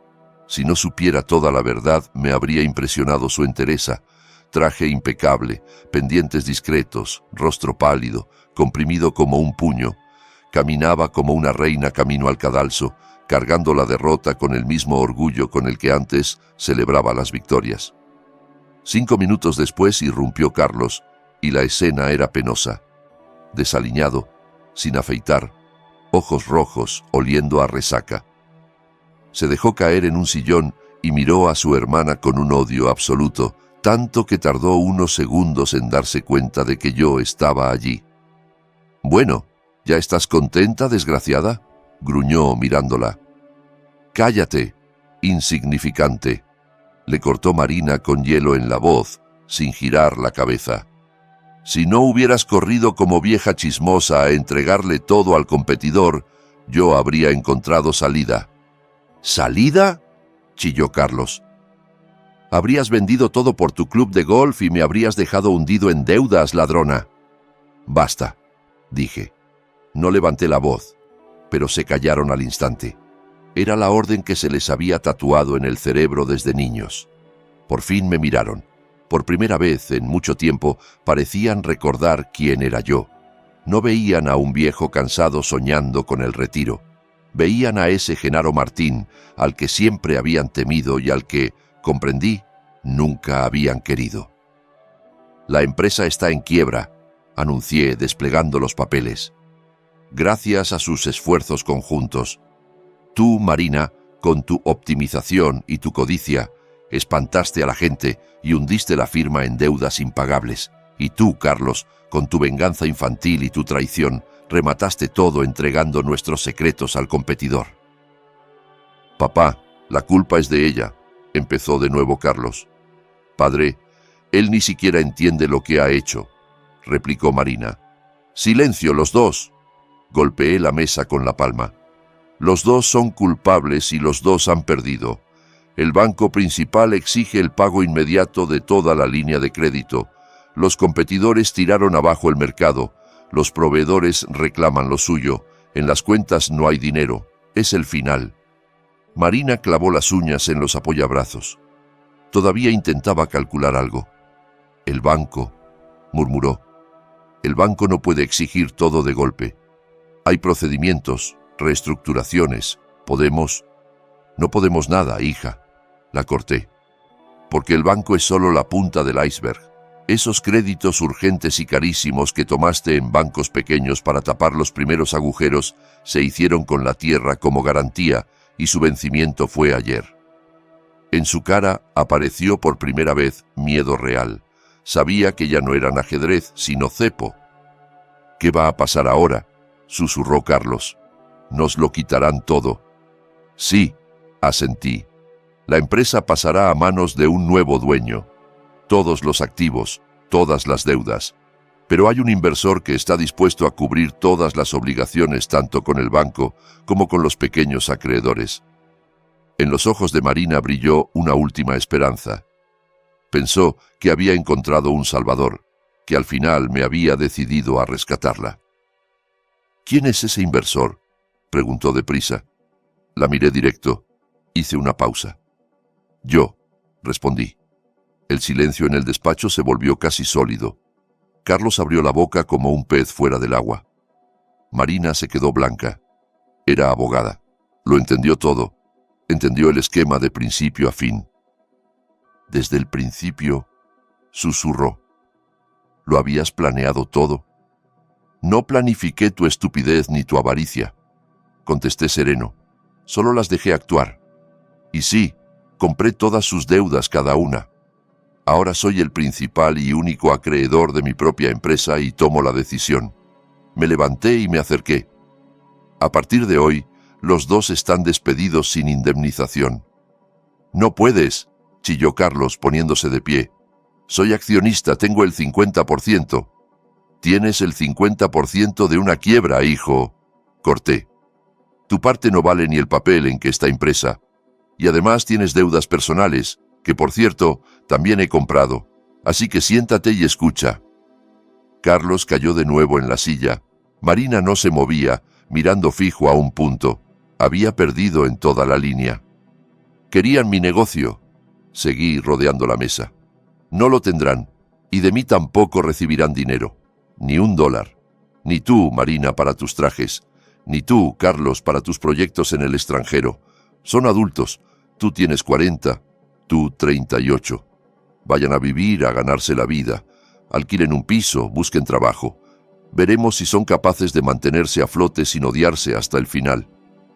Si no supiera toda la verdad, me habría impresionado su entereza. Traje impecable, pendientes discretos, rostro pálido, comprimido como un puño. Caminaba como una reina camino al cadalso, cargando la derrota con el mismo orgullo con el que antes celebraba las victorias. 5 minutos después irrumpió Carlos, y la escena era penosa. Desaliñado, sin afeitar, ojos rojos, oliendo a resaca. Se dejó caer en un sillón y miró a su hermana con un odio absoluto, tanto que tardó unos segundos en darse cuenta de que yo estaba allí. «Bueno, ¿ya estás contenta, desgraciada?», gruñó mirándola. «Cállate, insignificante», le cortó Marina con hielo en la voz, sin girar la cabeza. «Si no hubieras corrido como vieja chismosa a entregarle todo al competidor, yo habría encontrado salida». «¿Salida?», chilló Carlos. «Habrías vendido todo por tu club de golf y me habrías dejado hundido en deudas, ladrona». «Basta», dije. No levanté la voz, pero se callaron al instante. Era la orden que se les había tatuado en el cerebro desde niños. Por fin me miraron. Por primera vez en mucho tiempo parecían recordar quién era yo. No veían a un viejo cansado soñando con el retiro. Veían a ese Genaro Martín, al que siempre habían temido y al que, comprendí, nunca habían querido. «La empresa está en quiebra», anuncié desplegando los papeles. «Gracias a sus esfuerzos conjuntos. Tú, Marina, con tu optimización y tu codicia, espantaste a la gente y hundiste la firma en deudas impagables. Y tú, Carlos, con tu venganza infantil y tu traición, remataste todo entregando nuestros secretos al competidor». «Papá, la culpa es de ella», empezó de nuevo Carlos. «Padre, él ni siquiera entiende lo que ha hecho», replicó Marina. «Silencio, los dos», golpeé la mesa con la palma. «Los dos son culpables y los dos han perdido. El banco principal exige el pago inmediato de toda la línea de crédito. Los competidores tiraron abajo el mercado. Los proveedores reclaman lo suyo. En las cuentas no hay dinero. Es el final». Marina clavó las uñas en los apoyabrazos. Todavía intentaba calcular algo. «El banco», murmuró. «El banco no puede exigir todo de golpe. Hay procedimientos, reestructuraciones. No podemos nada, hija», la corté. «Porque el banco es solo la punta del iceberg. Esos créditos urgentes y carísimos que tomaste en bancos pequeños para tapar los primeros agujeros se hicieron con la tierra como garantía y su vencimiento fue ayer. En su cara apareció por primera vez miedo real. Sabía que ya no eran ajedrez, sino cepo. «¿Qué va a pasar ahora?», susurró Carlos. «Nos lo quitarán todo». «Sí», asentí. «La empresa pasará a manos de un nuevo dueño. Todos los activos, todas las deudas. Pero hay un inversor que está dispuesto a cubrir todas las obligaciones tanto con el banco como con los pequeños acreedores». En los ojos de Marina brilló una última esperanza. Pensó que había encontrado un salvador, que al final me había decidido a rescatarla. «¿Quién es ese inversor?», preguntó deprisa. La miré directo. Hice una pausa. «Yo», respondí. El silencio en el despacho se volvió casi sólido. Carlos abrió la boca como un pez fuera del agua. Marina se quedó blanca. Era abogada. Lo entendió todo. Entendió el esquema de principio a fin. «Desde el principio», susurró. «¿Lo habías planeado todo?» «No planifiqué tu estupidez ni tu avaricia», contesté sereno. «Solo las dejé actuar. Y sí, compré todas sus deudas cada una. Ahora soy el principal y único acreedor de mi propia empresa y tomo la decisión. Me levanté y me acerqué. A partir de hoy, los dos están despedidos sin indemnización». «No puedes», chilló Carlos poniéndose de pie. «Soy accionista, tengo el 50%. «Tienes el 50% de una quiebra, hijo», corté. «Tu parte no vale ni el papel en que está impresa. Y además tienes deudas personales, que por cierto, también he comprado. Así que siéntate y escucha». Carlos cayó de nuevo en la silla. Marina no se movía, mirando fijo a un punto. Había perdido en toda la línea. «Querían mi negocio», seguí rodeando la mesa. «No lo tendrán, y de mí tampoco recibirán dinero. Ni $1. Ni tú, Marina, para tus trajes. Ni tú, Carlos, para tus proyectos en el extranjero. Son adultos. Tú tienes 40, tú 38. Vayan a vivir, a ganarse la vida. Alquilen un piso, busquen trabajo. Veremos si son capaces de mantenerse a flote sin odiarse hasta el final.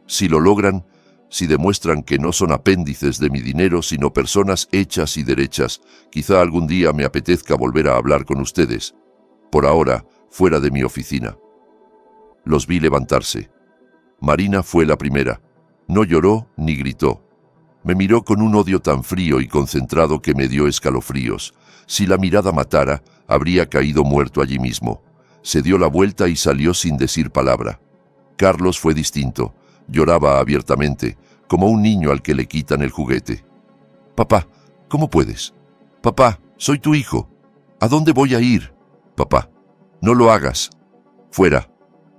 Si lo logran, si demuestran que no son apéndices de mi dinero, sino personas hechas y derechas, quizá algún día me apetezca volver a hablar con ustedes. Por ahora, fuera de mi oficina». Los vi levantarse. Marina fue la primera. No lloró ni gritó. Me miró con un odio tan frío y concentrado que me dio escalofríos. Si la mirada matara, habría caído muerto allí mismo. Se dio la vuelta y salió sin decir palabra. Carlos fue distinto. Lloraba abiertamente, como un niño al que le quitan el juguete. «Papá, ¿cómo puedes? Papá, soy tu hijo. ¿A dónde voy a ir? Papá, no lo hagas». «Fuera»,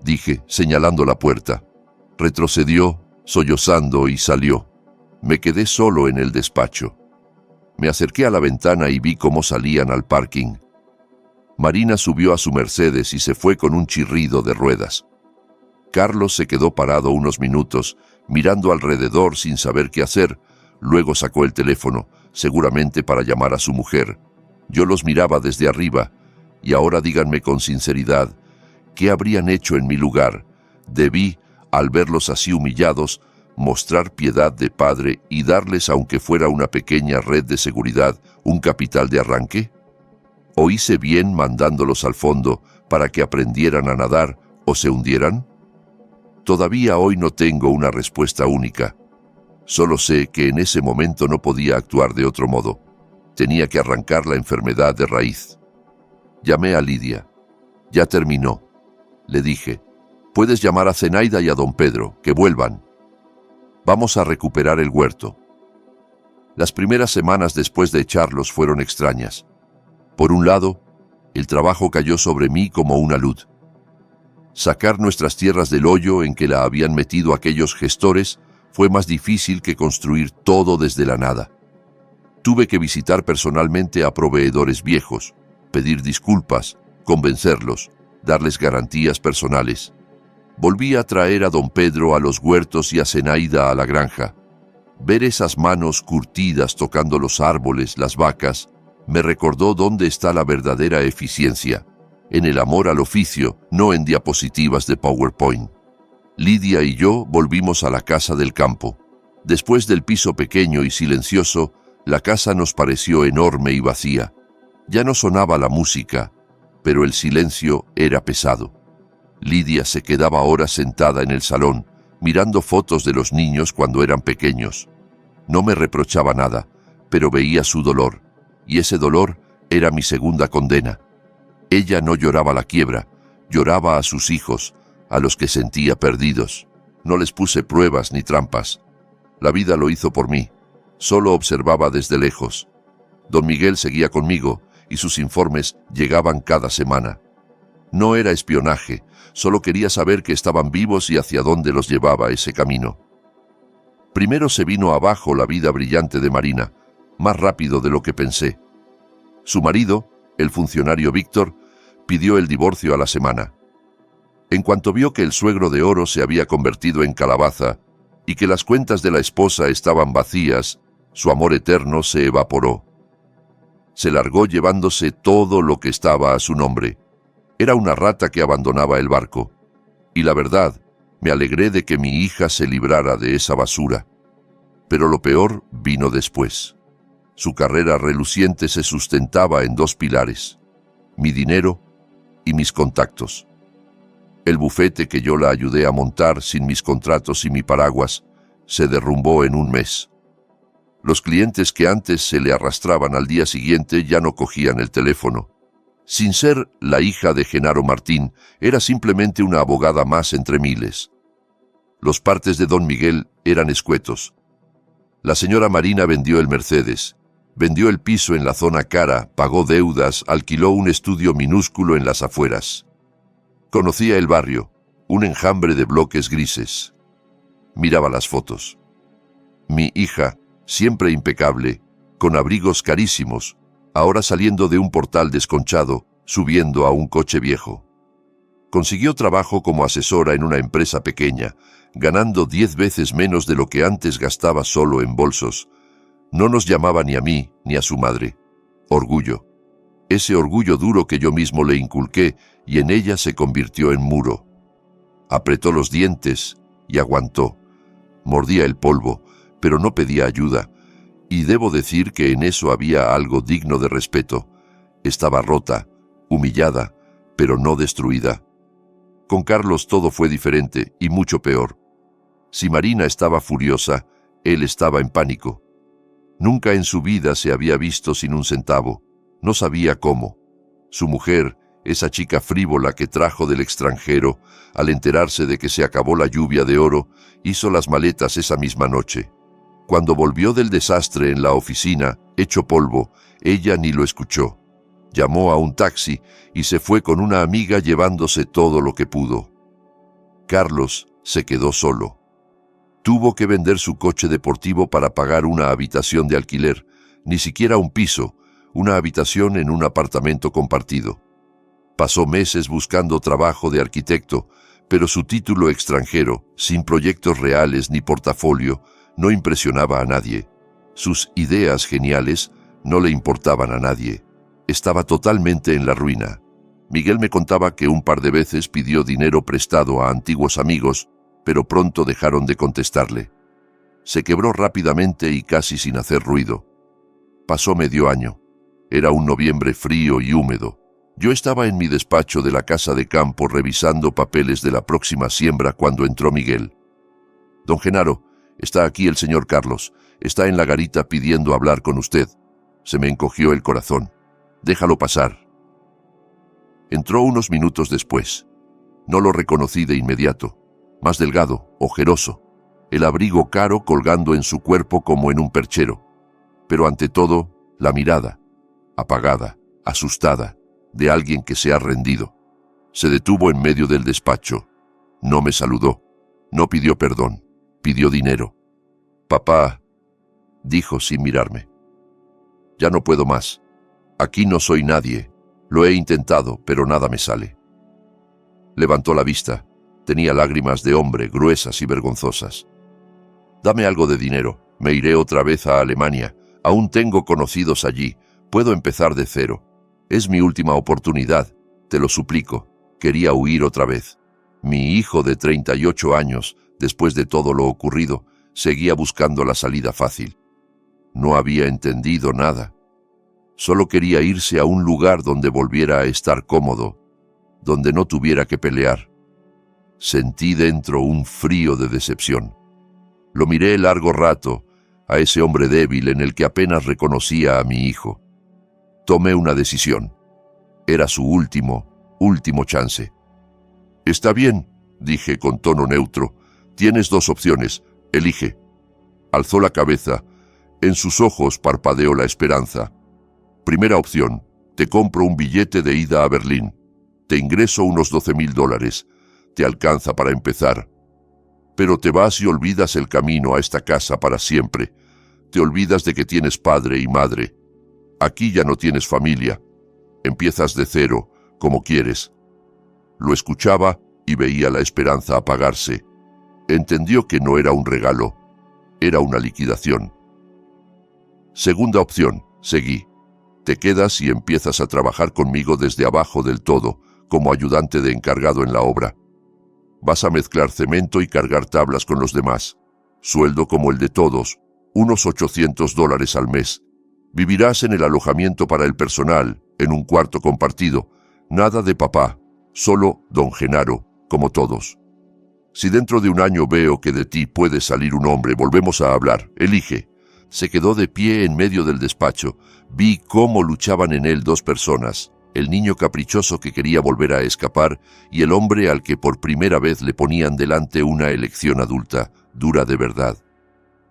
dije, señalando la puerta. Retrocedió, sollozando, y salió. Me quedé solo en el despacho. Me acerqué a la ventana y vi cómo salían al parking. Marina subió a su Mercedes y se fue con un chirrido de ruedas. Carlos se quedó parado unos minutos, mirando alrededor sin saber qué hacer. Luego sacó el teléfono, seguramente para llamar a su mujer. Yo los miraba desde arriba, y ahora díganme con sinceridad, ¿qué habrían hecho en mi lugar? Debí, al verlos así humillados, mostrar piedad de padre y darles, aunque fuera una pequeña red de seguridad, un capital de arranque. ¿O hice bien mandándolos al fondo para que aprendieran a nadar o se hundieran? Todavía hoy no tengo una respuesta única. Solo sé que en ese momento no podía actuar de otro modo. Tenía que arrancar la enfermedad de raíz. Llamé a Lidia. «Ya terminó», le dije. «Puedes llamar a Zenaida y a don Pedro, que vuelvan. Vamos a recuperar el huerto». Las primeras semanas después de echarlos fueron extrañas. Por un lado, el trabajo cayó sobre mí como una luz. Sacar nuestras tierras del hoyo en que la habían metido aquellos gestores fue más difícil que construir todo desde la nada. Tuve que visitar personalmente a proveedores viejos, pedir disculpas, convencerlos, darles garantías personales. Volví a traer a don Pedro a los huertos y a Zenaida a la granja. Ver esas manos curtidas tocando los árboles, las vacas, me recordó dónde está la verdadera eficiencia, en el amor al oficio, no en diapositivas de PowerPoint. Lidia y yo volvimos a la casa del campo. Después del piso pequeño y silencioso, la casa nos pareció enorme y vacía. Ya no sonaba la música, pero el silencio era pesado. Lidia se quedaba horas sentada en el salón, mirando fotos de los niños cuando eran pequeños. No me reprochaba nada, pero veía su dolor, y ese dolor era mi segunda condena. Ella no lloraba la quiebra, lloraba a sus hijos, a los que sentía perdidos. No les puse pruebas ni trampas. La vida lo hizo por mí. Solo observaba desde lejos. Don Miguel seguía conmigo, y sus informes llegaban cada semana. No era espionaje, solo quería saber que estaban vivos y hacia dónde los llevaba ese camino. Primero se vino abajo la vida brillante de Marina, más rápido de lo que pensé. Su marido, el funcionario Víctor, pidió el divorcio a la semana. En cuanto vio que el suegro de oro se había convertido en calabaza y que las cuentas de la esposa estaban vacías, su amor eterno se evaporó. Se largó llevándose todo lo que estaba a su nombre. Era una rata que abandonaba el barco. Y la verdad, me alegré de que mi hija se librara de esa basura. Pero lo peor vino después. Su carrera reluciente se sustentaba en dos pilares: mi dinero y mis contactos. El bufete que yo la ayudé a montar sin mis contratos y mi paraguas se derrumbó en un mes. Los clientes que antes se le arrastraban al día siguiente ya no cogían el teléfono. Sin ser la hija de Genaro Martín, era simplemente una abogada más entre miles. Los partes de don Miguel eran escuetos. La señora Marina vendió el Mercedes, vendió el piso en la zona cara, pagó deudas, alquiló un estudio minúsculo en las afueras. Conocía el barrio, un enjambre de bloques grises. Miraba las fotos. Mi hija, siempre impecable, con abrigos carísimos, ahora saliendo de un portal desconchado, subiendo a un coche viejo. Consiguió trabajo como asesora en una empresa pequeña, ganando 10 veces menos de lo que antes gastaba solo en bolsos. No nos llamaba ni a mí ni a su madre. Orgullo. Ese orgullo duro que yo mismo le inculqué y en ella se convirtió en muro. Apretó los dientes y aguantó. Mordía el polvo, pero no pedía ayuda. Y debo decir que en eso había algo digno de respeto. Estaba rota, humillada, pero no destruida. Con Carlos todo fue diferente y mucho peor. Si Marina estaba furiosa, él estaba en pánico. Nunca en su vida se había visto sin un centavo. No sabía cómo. Su mujer, esa chica frívola que trajo del extranjero, al enterarse de que se acabó la lluvia de oro, hizo las maletas esa misma noche. Cuando volvió del desastre en la oficina, hecho polvo, ella ni lo escuchó. Llamó a un taxi y se fue con una amiga llevándose todo lo que pudo. Carlos se quedó solo. Tuvo que vender su coche deportivo para pagar una habitación de alquiler, ni siquiera un piso, una habitación en un apartamento compartido. Pasó meses buscando trabajo de arquitecto, pero su título extranjero, sin proyectos reales ni portafolio, no impresionaba a nadie. Sus ideas geniales no le importaban a nadie. Estaba totalmente en la ruina. Miguel me contaba que un par de veces pidió dinero prestado a antiguos amigos, pero pronto dejaron de contestarle. Se quebró rápidamente y casi sin hacer ruido. Pasó medio año. Era un noviembre frío y húmedo. Yo estaba en mi despacho de la casa de campo revisando papeles de la próxima siembra cuando entró Miguel. «Don Genaro, está aquí el señor Carlos. Está en la garita pidiendo hablar con usted». Se me encogió el corazón. «Déjalo pasar». Entró unos minutos después. No lo reconocí de inmediato. Más delgado, ojeroso, el abrigo caro colgando en su cuerpo como en un perchero. Pero ante todo, la mirada, apagada, asustada, de alguien que se ha rendido. Se detuvo en medio del despacho. No me saludó. No pidió perdón. Pidió dinero. «Papá», dijo sin mirarme. «Ya no puedo más. Aquí no soy nadie. Lo he intentado, pero nada me sale». Levantó la vista. Tenía lágrimas de hombre, gruesas y vergonzosas. «Dame algo de dinero. Me iré otra vez a Alemania. Aún tengo conocidos allí. Puedo empezar de cero. Es mi última oportunidad. Te lo suplico». Quería huir otra vez. Mi hijo de 38 años, después de todo lo ocurrido, seguía buscando la salida fácil. No había entendido nada. Solo quería irse a un lugar donde volviera a estar cómodo, donde no tuviera que pelear. Sentí dentro un frío de decepción. Lo miré largo rato, a ese hombre débil en el que apenas reconocía a mi hijo. Tomé una decisión. Era su último chance. «Está bien», dije con tono neutro. «Tienes dos opciones. Elige». Alzó la cabeza. En sus ojos parpadeó la esperanza. «Primera opción. Te compro un billete de ida a Berlín. Te ingreso unos $12,000. Te alcanza para empezar. Pero te vas y olvidas el camino a esta casa para siempre. Te olvidas de que tienes padre y madre. Aquí ya no tienes familia. Empiezas de cero, como quieres». Lo escuchaba y veía la esperanza apagarse. Entendió que no era un regalo, era una liquidación. «Segunda opción», seguí. «Te quedas y empiezas a trabajar conmigo desde abajo del todo, como ayudante de encargado en la obra. Vas a mezclar cemento y cargar tablas con los demás. Sueldo como el de todos, unos $800 al mes. Vivirás en el alojamiento para el personal, en un cuarto compartido. Nada de papá, solo don Genaro, como todos. Si dentro de un año veo que de ti puede salir un hombre, volvemos a hablar. Elige». Se quedó de pie en medio del despacho. Vi cómo luchaban en él dos personas, el niño caprichoso que quería volver a escapar y el hombre al que por primera vez le ponían delante una elección adulta, dura de verdad.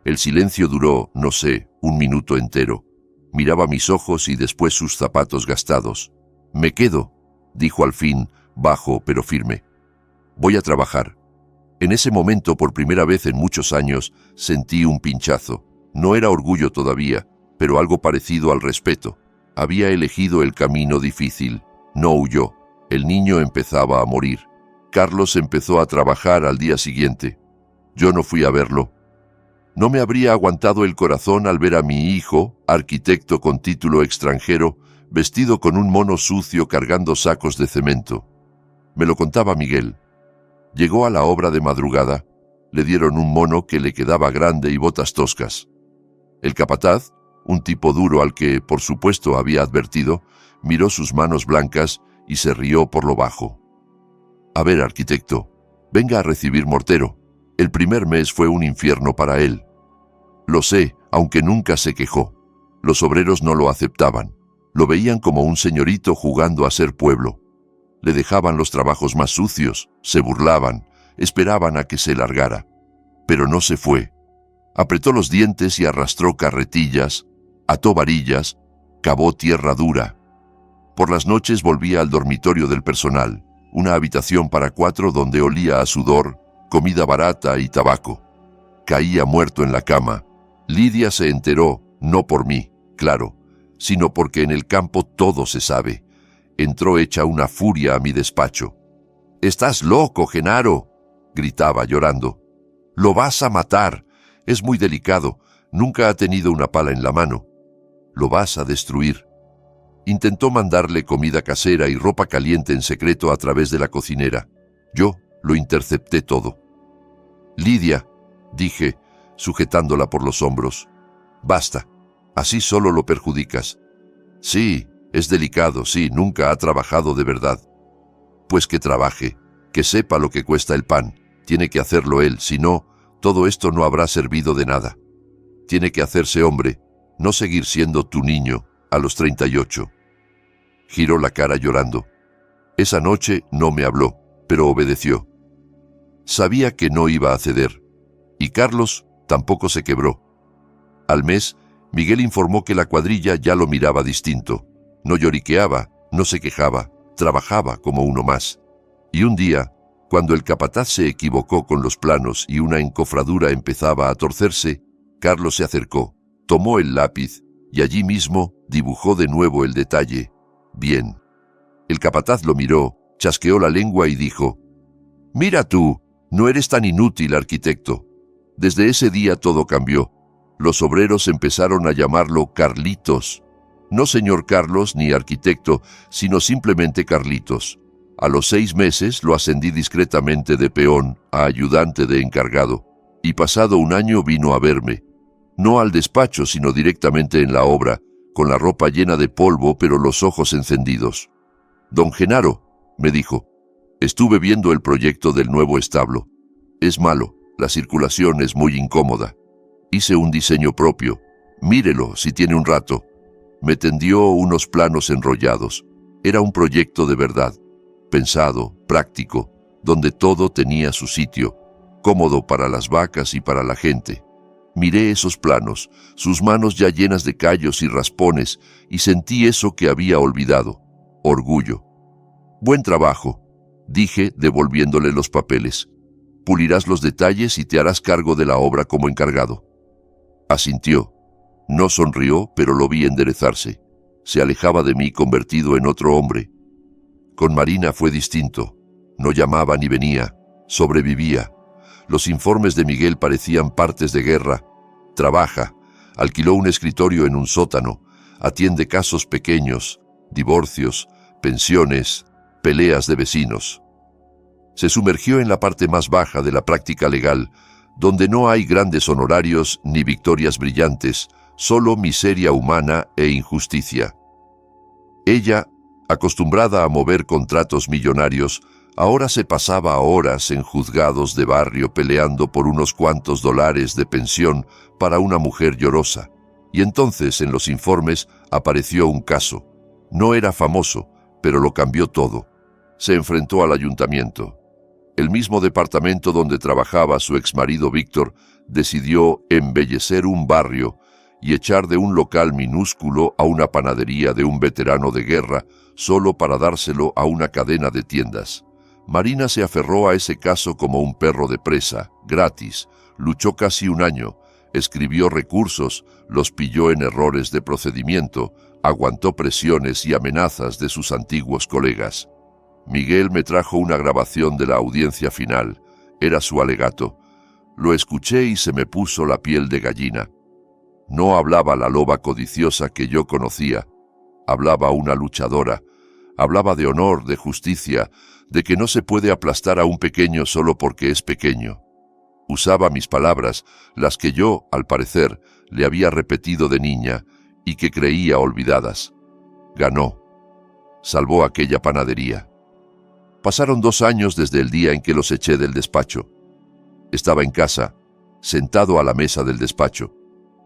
El silencio duró, no sé, un minuto entero. Miraba mis ojos y después sus zapatos gastados. «Me quedo», dijo al fin, bajo pero firme. «Voy a trabajar». En ese momento, por primera vez en muchos años, sentí un pinchazo. No era orgullo todavía, pero algo parecido al respeto. Había elegido el camino difícil. No huyó. El niño empezaba a morir. Carlos empezó a trabajar al día siguiente. Yo no fui a verlo. No me habría aguantado el corazón al ver a mi hijo, arquitecto con título extranjero, vestido con un mono sucio cargando sacos de cemento. Me lo contaba Miguel. Llegó a la obra de madrugada. Le dieron un mono que le quedaba grande y botas toscas. El capataz, un tipo duro al que, por supuesto, había advertido, miró sus manos blancas y se rió por lo bajo. «A ver, arquitecto, venga a recibir mortero. El primer mes fue un infierno para él». Lo sé, aunque nunca se quejó. Los obreros no lo aceptaban. Lo veían como un señorito jugando a ser pueblo. Le dejaban los trabajos más sucios, se burlaban, esperaban a que se largara. Pero no se fue. Apretó los dientes y arrastró carretillas, ató varillas, cavó tierra dura. Por las noches volvía al dormitorio del personal, una habitación para 4 donde olía a sudor, comida barata y tabaco. Caía muerto en la cama. Lidia se enteró, no por mí, claro, sino porque en el campo todo se sabe. Entró hecha una furia a mi despacho. «¡Estás loco, Genaro!», gritaba llorando. «Lo vas a matar. Es muy delicado. Nunca ha tenido una pala en la mano. Lo vas a destruir». Intentó mandarle comida casera y ropa caliente en secreto a través de la cocinera. Yo lo intercepté todo. «Lidia», dije, sujetándola por los hombros. «Basta. Así solo lo perjudicas». «Sí, es delicado, sí, nunca ha trabajado de verdad». «Pues que trabaje, que sepa lo que cuesta el pan. Tiene que hacerlo él, si no, todo esto no habrá servido de nada. Tiene que hacerse hombre, no seguir siendo tu niño a los 38. Giró la cara llorando. Esa noche no me habló, pero obedeció. Sabía que no iba a ceder. Y Carlos tampoco se quebró. Al mes, Miguel informó que la cuadrilla ya lo miraba distinto. No lloriqueaba, no se quejaba, trabajaba como uno más. Y un día, cuando el capataz se equivocó con los planos y una encofradura empezaba a torcerse, Carlos se acercó, tomó el lápiz y allí mismo dibujó de nuevo el detalle. Bien. El capataz lo miró, chasqueó la lengua y dijo: «Mira tú, no eres tan inútil, arquitecto». Desde ese día todo cambió. Los obreros empezaron a llamarlo Carlitos. No señor Carlos ni arquitecto, sino simplemente Carlitos. A los 6 meses lo ascendí discretamente de peón a ayudante de encargado. Y pasado un año vino a verme, no al despacho, sino directamente en la obra, con la ropa llena de polvo pero los ojos encendidos. «Don Genaro», me dijo, «estuve viendo el proyecto del nuevo establo. Es malo, la circulación es muy incómoda. Hice un diseño propio. Mírelo si tiene un rato». Me tendió unos planos enrollados. Era un proyecto de verdad, pensado, práctico, donde todo tenía su sitio, cómodo para las vacas y para la gente. Miré esos planos, sus manos ya llenas de callos y raspones, y sentí eso que había olvidado, orgullo. «Buen trabajo», dije, devolviéndole los papeles. «Pulirás los detalles y te harás cargo de la obra como encargado». Asintió. No sonrió, pero lo vi enderezarse. Se alejaba de mí convertido en otro hombre. Con Marina fue distinto. No llamaba ni venía, sobrevivía. Los informes de Miguel parecían partes de guerra. Trabaja, alquiló un escritorio en un sótano, atiende casos pequeños, divorcios, pensiones, peleas de vecinos. Se sumergió en la parte más baja de la práctica legal, donde no hay grandes honorarios ni victorias brillantes, solo miseria humana e injusticia. Ella, acostumbrada a mover contratos millonarios, ahora se pasaba horas en juzgados de barrio peleando por unos cuantos dólares de pensión para una mujer llorosa. Y entonces en los informes apareció un caso. No era famoso, pero lo cambió todo. Se enfrentó al ayuntamiento. El mismo departamento donde trabajaba su exmarido Víctor decidió embellecer un barrio y echar de un local minúsculo a una panadería de un veterano de guerra solo para dárselo a una cadena de tiendas. Marina se aferró a ese caso como un perro de presa, gratis, luchó casi un año, escribió recursos, los pilló en errores de procedimiento, aguantó presiones y amenazas de sus antiguos colegas. Miguel me trajo una grabación de la audiencia final, era su alegato. Lo escuché y se me puso la piel de gallina. No hablaba la loba codiciosa que yo conocía, hablaba una luchadora, hablaba de honor, de justicia, de que no se puede aplastar a un pequeño solo porque es pequeño. Usaba mis palabras, las que yo, al parecer, le había repetido de niña y que creía olvidadas. Ganó. Salvó aquella panadería. Pasaron 2 años desde el día en que los eché del despacho. Estaba en casa, sentado a la mesa del despacho.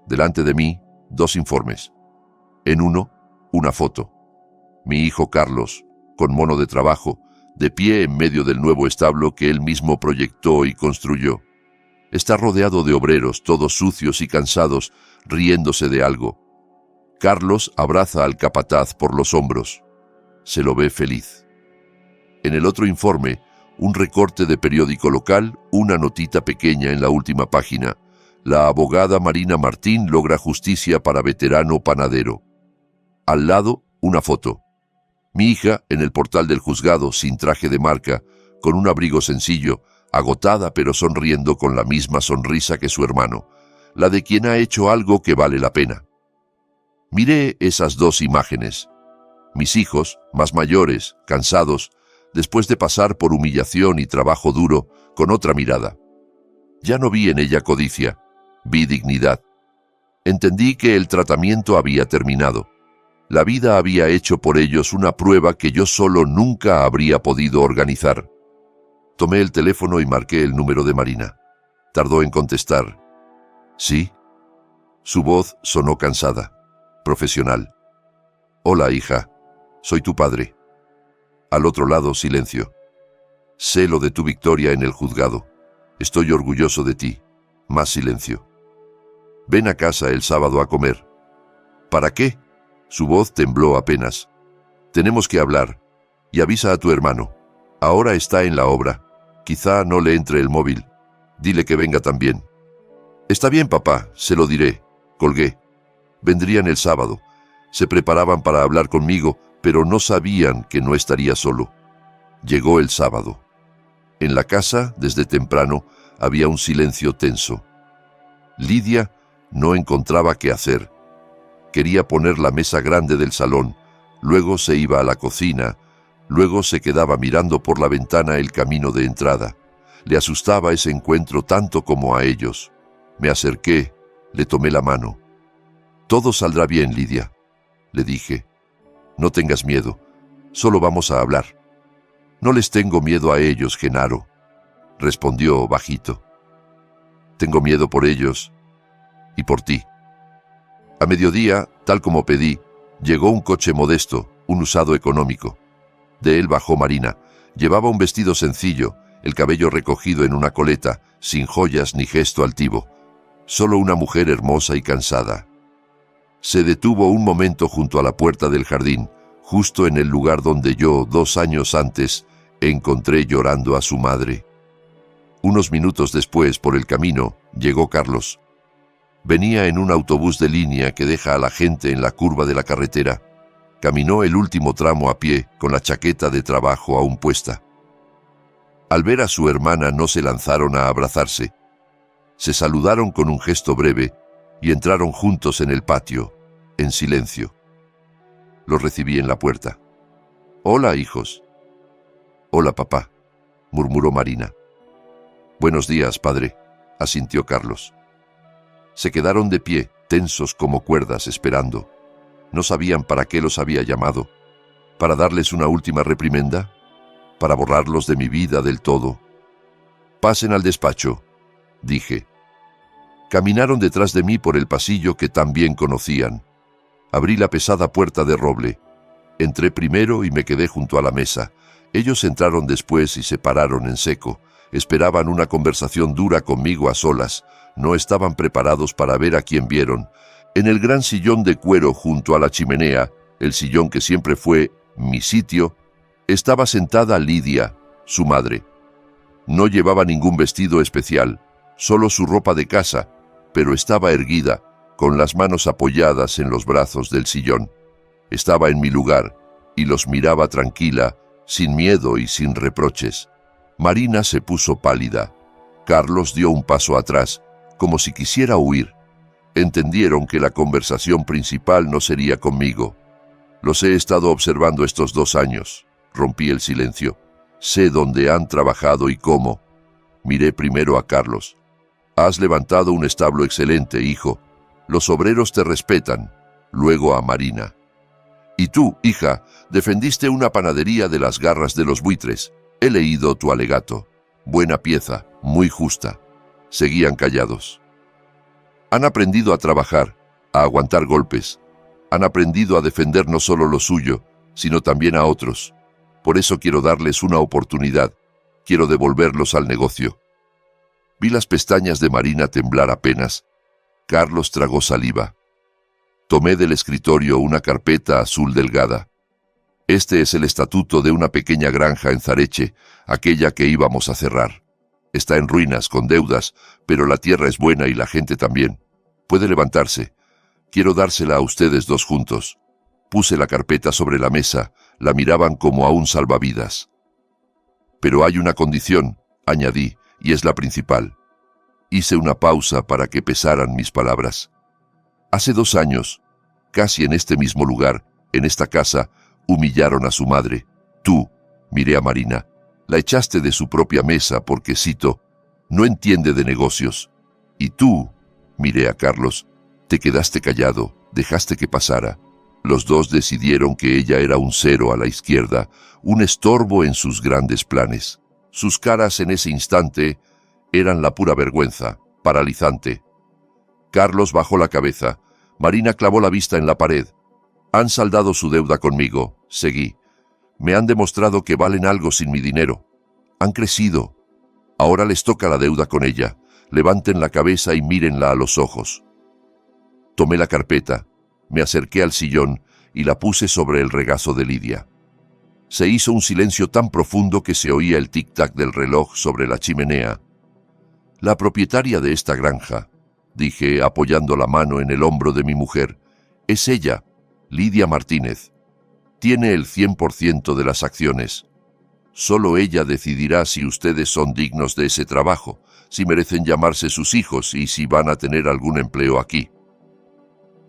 Delante de mí, 2 informes. En uno, una foto. Mi hijo Carlos, con mono de trabajo, de pie en medio del nuevo establo que él mismo proyectó y construyó. Está rodeado de obreros, todos sucios y cansados, riéndose de algo. Carlos abraza al capataz por los hombros. Se lo ve feliz. En el otro informe, un recorte de periódico local, una notita pequeña en la última página. La abogada Marina Martín logra justicia para veterano panadero. Al lado, una foto. Mi hija en el portal del juzgado, sin traje de marca, con un abrigo sencillo, agotada pero sonriendo con la misma sonrisa que su hermano, la de quien ha hecho algo que vale la pena. Miré esas 2 imágenes. Mis hijos, más mayores, cansados, después de pasar por humillación y trabajo duro, con otra mirada. Ya no vi en ella codicia, vi dignidad. Entendí que el tratamiento había terminado. La vida había hecho por ellos una prueba que yo solo nunca habría podido organizar. Tomé el teléfono y marqué el número de Marina. Tardó en contestar. ¿Sí? Su voz sonó cansada, profesional. «Hola, hija. Soy tu padre». Al otro lado, silencio. «Sé lo de tu victoria en el juzgado. Estoy orgulloso de ti». Más silencio. «Ven a casa el sábado a comer». «¿Para qué?» Su voz tembló apenas. «Tenemos que hablar. Y avisa a tu hermano. Ahora está en la obra. Quizá no le entre el móvil. Dile que venga también». «Está bien, papá, se lo diré». Colgué. Vendrían el sábado. Se preparaban para hablar conmigo, pero no sabían que no estaría solo. Llegó el sábado. En la casa, desde temprano, había un silencio tenso. Lidia no encontraba qué hacer. Quería poner la mesa grande del salón, luego se iba a la cocina, luego se quedaba mirando por la ventana el camino de entrada. Le asustaba ese encuentro tanto como a ellos. Me acerqué, le tomé la mano. «Todo saldrá bien, Lidia», le dije. «No tengas miedo, solo vamos a hablar». «No les tengo miedo a ellos, Genaro», respondió bajito. «Tengo miedo por ellos y por ti». A mediodía, tal como pedí, llegó un coche modesto, un usado económico. De él bajó Marina. Llevaba un vestido sencillo, el cabello recogido en una coleta, sin joyas ni gesto altivo. Solo una mujer hermosa y cansada. Se detuvo un momento junto a la puerta del jardín, justo en el lugar donde yo, 2 años antes, encontré llorando a su madre. Unos minutos después, por el camino, llegó Carlos. Venía en un autobús de línea que deja a la gente en la curva de la carretera. Caminó el último tramo a pie, con la chaqueta de trabajo aún puesta. Al ver a su hermana no se lanzaron a abrazarse. Se saludaron con un gesto breve y entraron juntos en el patio, en silencio. Los recibí en la puerta. «Hola, hijos». «Hola, papá», murmuró Marina. «Buenos días, padre», asintió Carlos. Se quedaron de pie, tensos como cuerdas, esperando. No sabían para qué los había llamado. ¿Para darles una última reprimenda? ¿Para borrarlos de mi vida del todo? «Pasen al despacho», dije. Caminaron detrás de mí por el pasillo que tan bien conocían. Abrí la pesada puerta de roble. Entré primero y me quedé junto a la mesa. Ellos entraron después y se pararon en seco. Esperaban una conversación dura conmigo a solas. No estaban preparados para ver a quién vieron. En el gran sillón de cuero junto a la chimenea, el sillón que siempre fue mi sitio, estaba sentada Lidia, su madre. No llevaba ningún vestido especial, solo su ropa de casa, pero estaba erguida, con las manos apoyadas en los brazos del sillón. Estaba en mi lugar y los miraba tranquila, sin miedo y sin reproches. Marina se puso pálida. Carlos dio un paso atrás, como si quisiera huir. Entendieron que la conversación principal no sería conmigo. Los he estado observando estos 2 años. Rompí el silencio. Sé dónde han trabajado y cómo. Miré primero a Carlos. Has levantado un establo excelente, hijo. Los obreros te respetan. Luego a Marina. Y tú, hija, defendiste una panadería de las garras de los buitres. He leído tu alegato. Buena pieza, muy justa. Seguían callados. Han aprendido a trabajar, a aguantar golpes. Han aprendido a defender no solo lo suyo, sino también a otros. Por eso quiero darles una oportunidad. Quiero devolverlos al negocio. Vi las pestañas de Marina temblar apenas. Carlos tragó saliva. Tomé del escritorio una carpeta azul delgada. Este es el estatuto de una pequeña granja en Zareche, aquella que íbamos a cerrar. Está en ruinas, con deudas, pero la tierra es buena y la gente también. Puede levantarse. Quiero dársela a ustedes 2 juntos. Puse la carpeta sobre la mesa, la miraban como a un salvavidas. Pero hay una condición, añadí, y es la principal. Hice una pausa para que pesaran mis palabras. Hace 2 años, casi en este mismo lugar, en esta casa, humillaron a su madre. Tú, miré a Marina, la echaste de su propia mesa porque, cito, no entiende de negocios. Y tú, miré a Carlos, te quedaste callado, dejaste que pasara. Los 2 decidieron que ella era un 0 a la izquierda, un estorbo en sus grandes planes. Sus caras en ese instante eran la pura vergüenza, paralizante. Carlos bajó la cabeza. Marina clavó la vista en la pared. Han saldado su deuda conmigo, seguí. Me han demostrado que valen algo sin mi dinero. Han crecido. Ahora les toca la deuda con ella. Levanten la cabeza y mírenla a los ojos. Tomé la carpeta, me acerqué al sillón y la puse sobre el regazo de Lidia. Se hizo un silencio tan profundo que se oía el tic-tac del reloj sobre la chimenea. La propietaria de esta granja, dije apoyando la mano en el hombro de mi mujer, es ella, Lidia Martínez. Tiene el 100% de las acciones. Solo ella decidirá si ustedes son dignos de ese trabajo, si merecen llamarse sus hijos y si van a tener algún empleo aquí.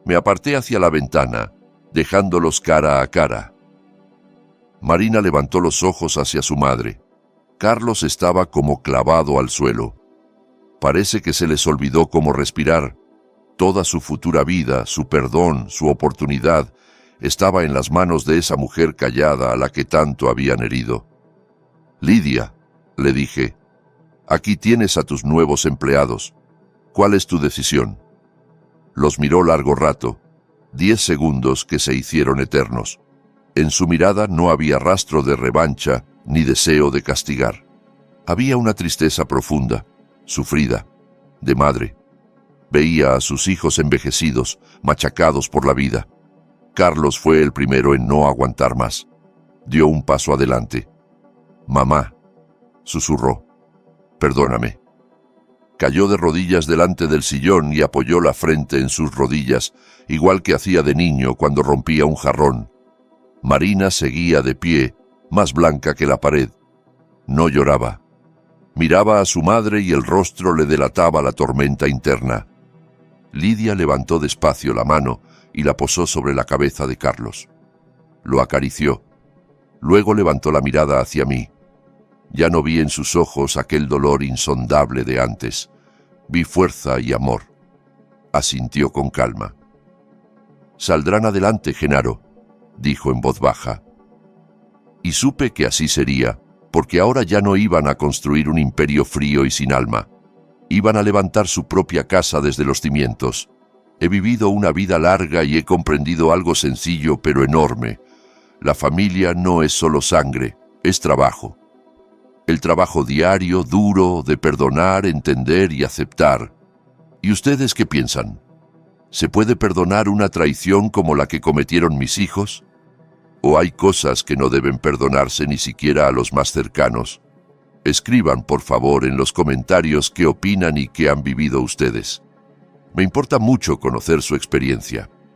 Me aparté hacia la ventana, dejándolos cara a cara. Marina levantó los ojos hacia su madre. Carlos estaba como clavado al suelo. Parece que se les olvidó cómo respirar. Toda su futura vida, su perdón, su oportunidad, estaba en las manos de esa mujer callada a la que tanto habían herido. «Lidia», le dije, «aquí tienes a tus nuevos empleados. ¿Cuál es tu decisión?» Los miró largo rato, 10 segundos que se hicieron eternos. En su mirada no había rastro de revancha ni deseo de castigar. Había una tristeza profunda, sufrida, de madre. Veía a sus hijos envejecidos, machacados por la vida. Carlos fue el primero en no aguantar más. Dio un paso adelante. «Mamá», susurró, «perdóname». Cayó de rodillas delante del sillón y apoyó la frente en sus rodillas, igual que hacía de niño cuando rompía un jarrón. Marina seguía de pie, más blanca que la pared. No lloraba. Miraba a su madre y el rostro le delataba la tormenta interna. Lidia levantó despacio la mano y la posó sobre la cabeza de Carlos. Lo acarició. Luego levantó la mirada hacia mí. Ya no vi en sus ojos aquel dolor insondable de antes. Vi fuerza y amor. Asintió con calma. «Saldrán adelante, Genaro», dijo en voz baja. Y supe que así sería, porque ahora ya no iban a construir un imperio frío y sin alma. Iban a levantar su propia casa desde los cimientos. He vivido una vida larga y he comprendido algo sencillo pero enorme. La familia no es solo sangre, es trabajo. El trabajo diario, duro, de perdonar, entender y aceptar. ¿Y ustedes qué piensan? ¿Se puede perdonar una traición como la que cometieron mis hijos? ¿O hay cosas que no deben perdonarse ni siquiera a los más cercanos? Escriban, por favor, en los comentarios qué opinan y qué han vivido ustedes. Me importa mucho conocer su experiencia.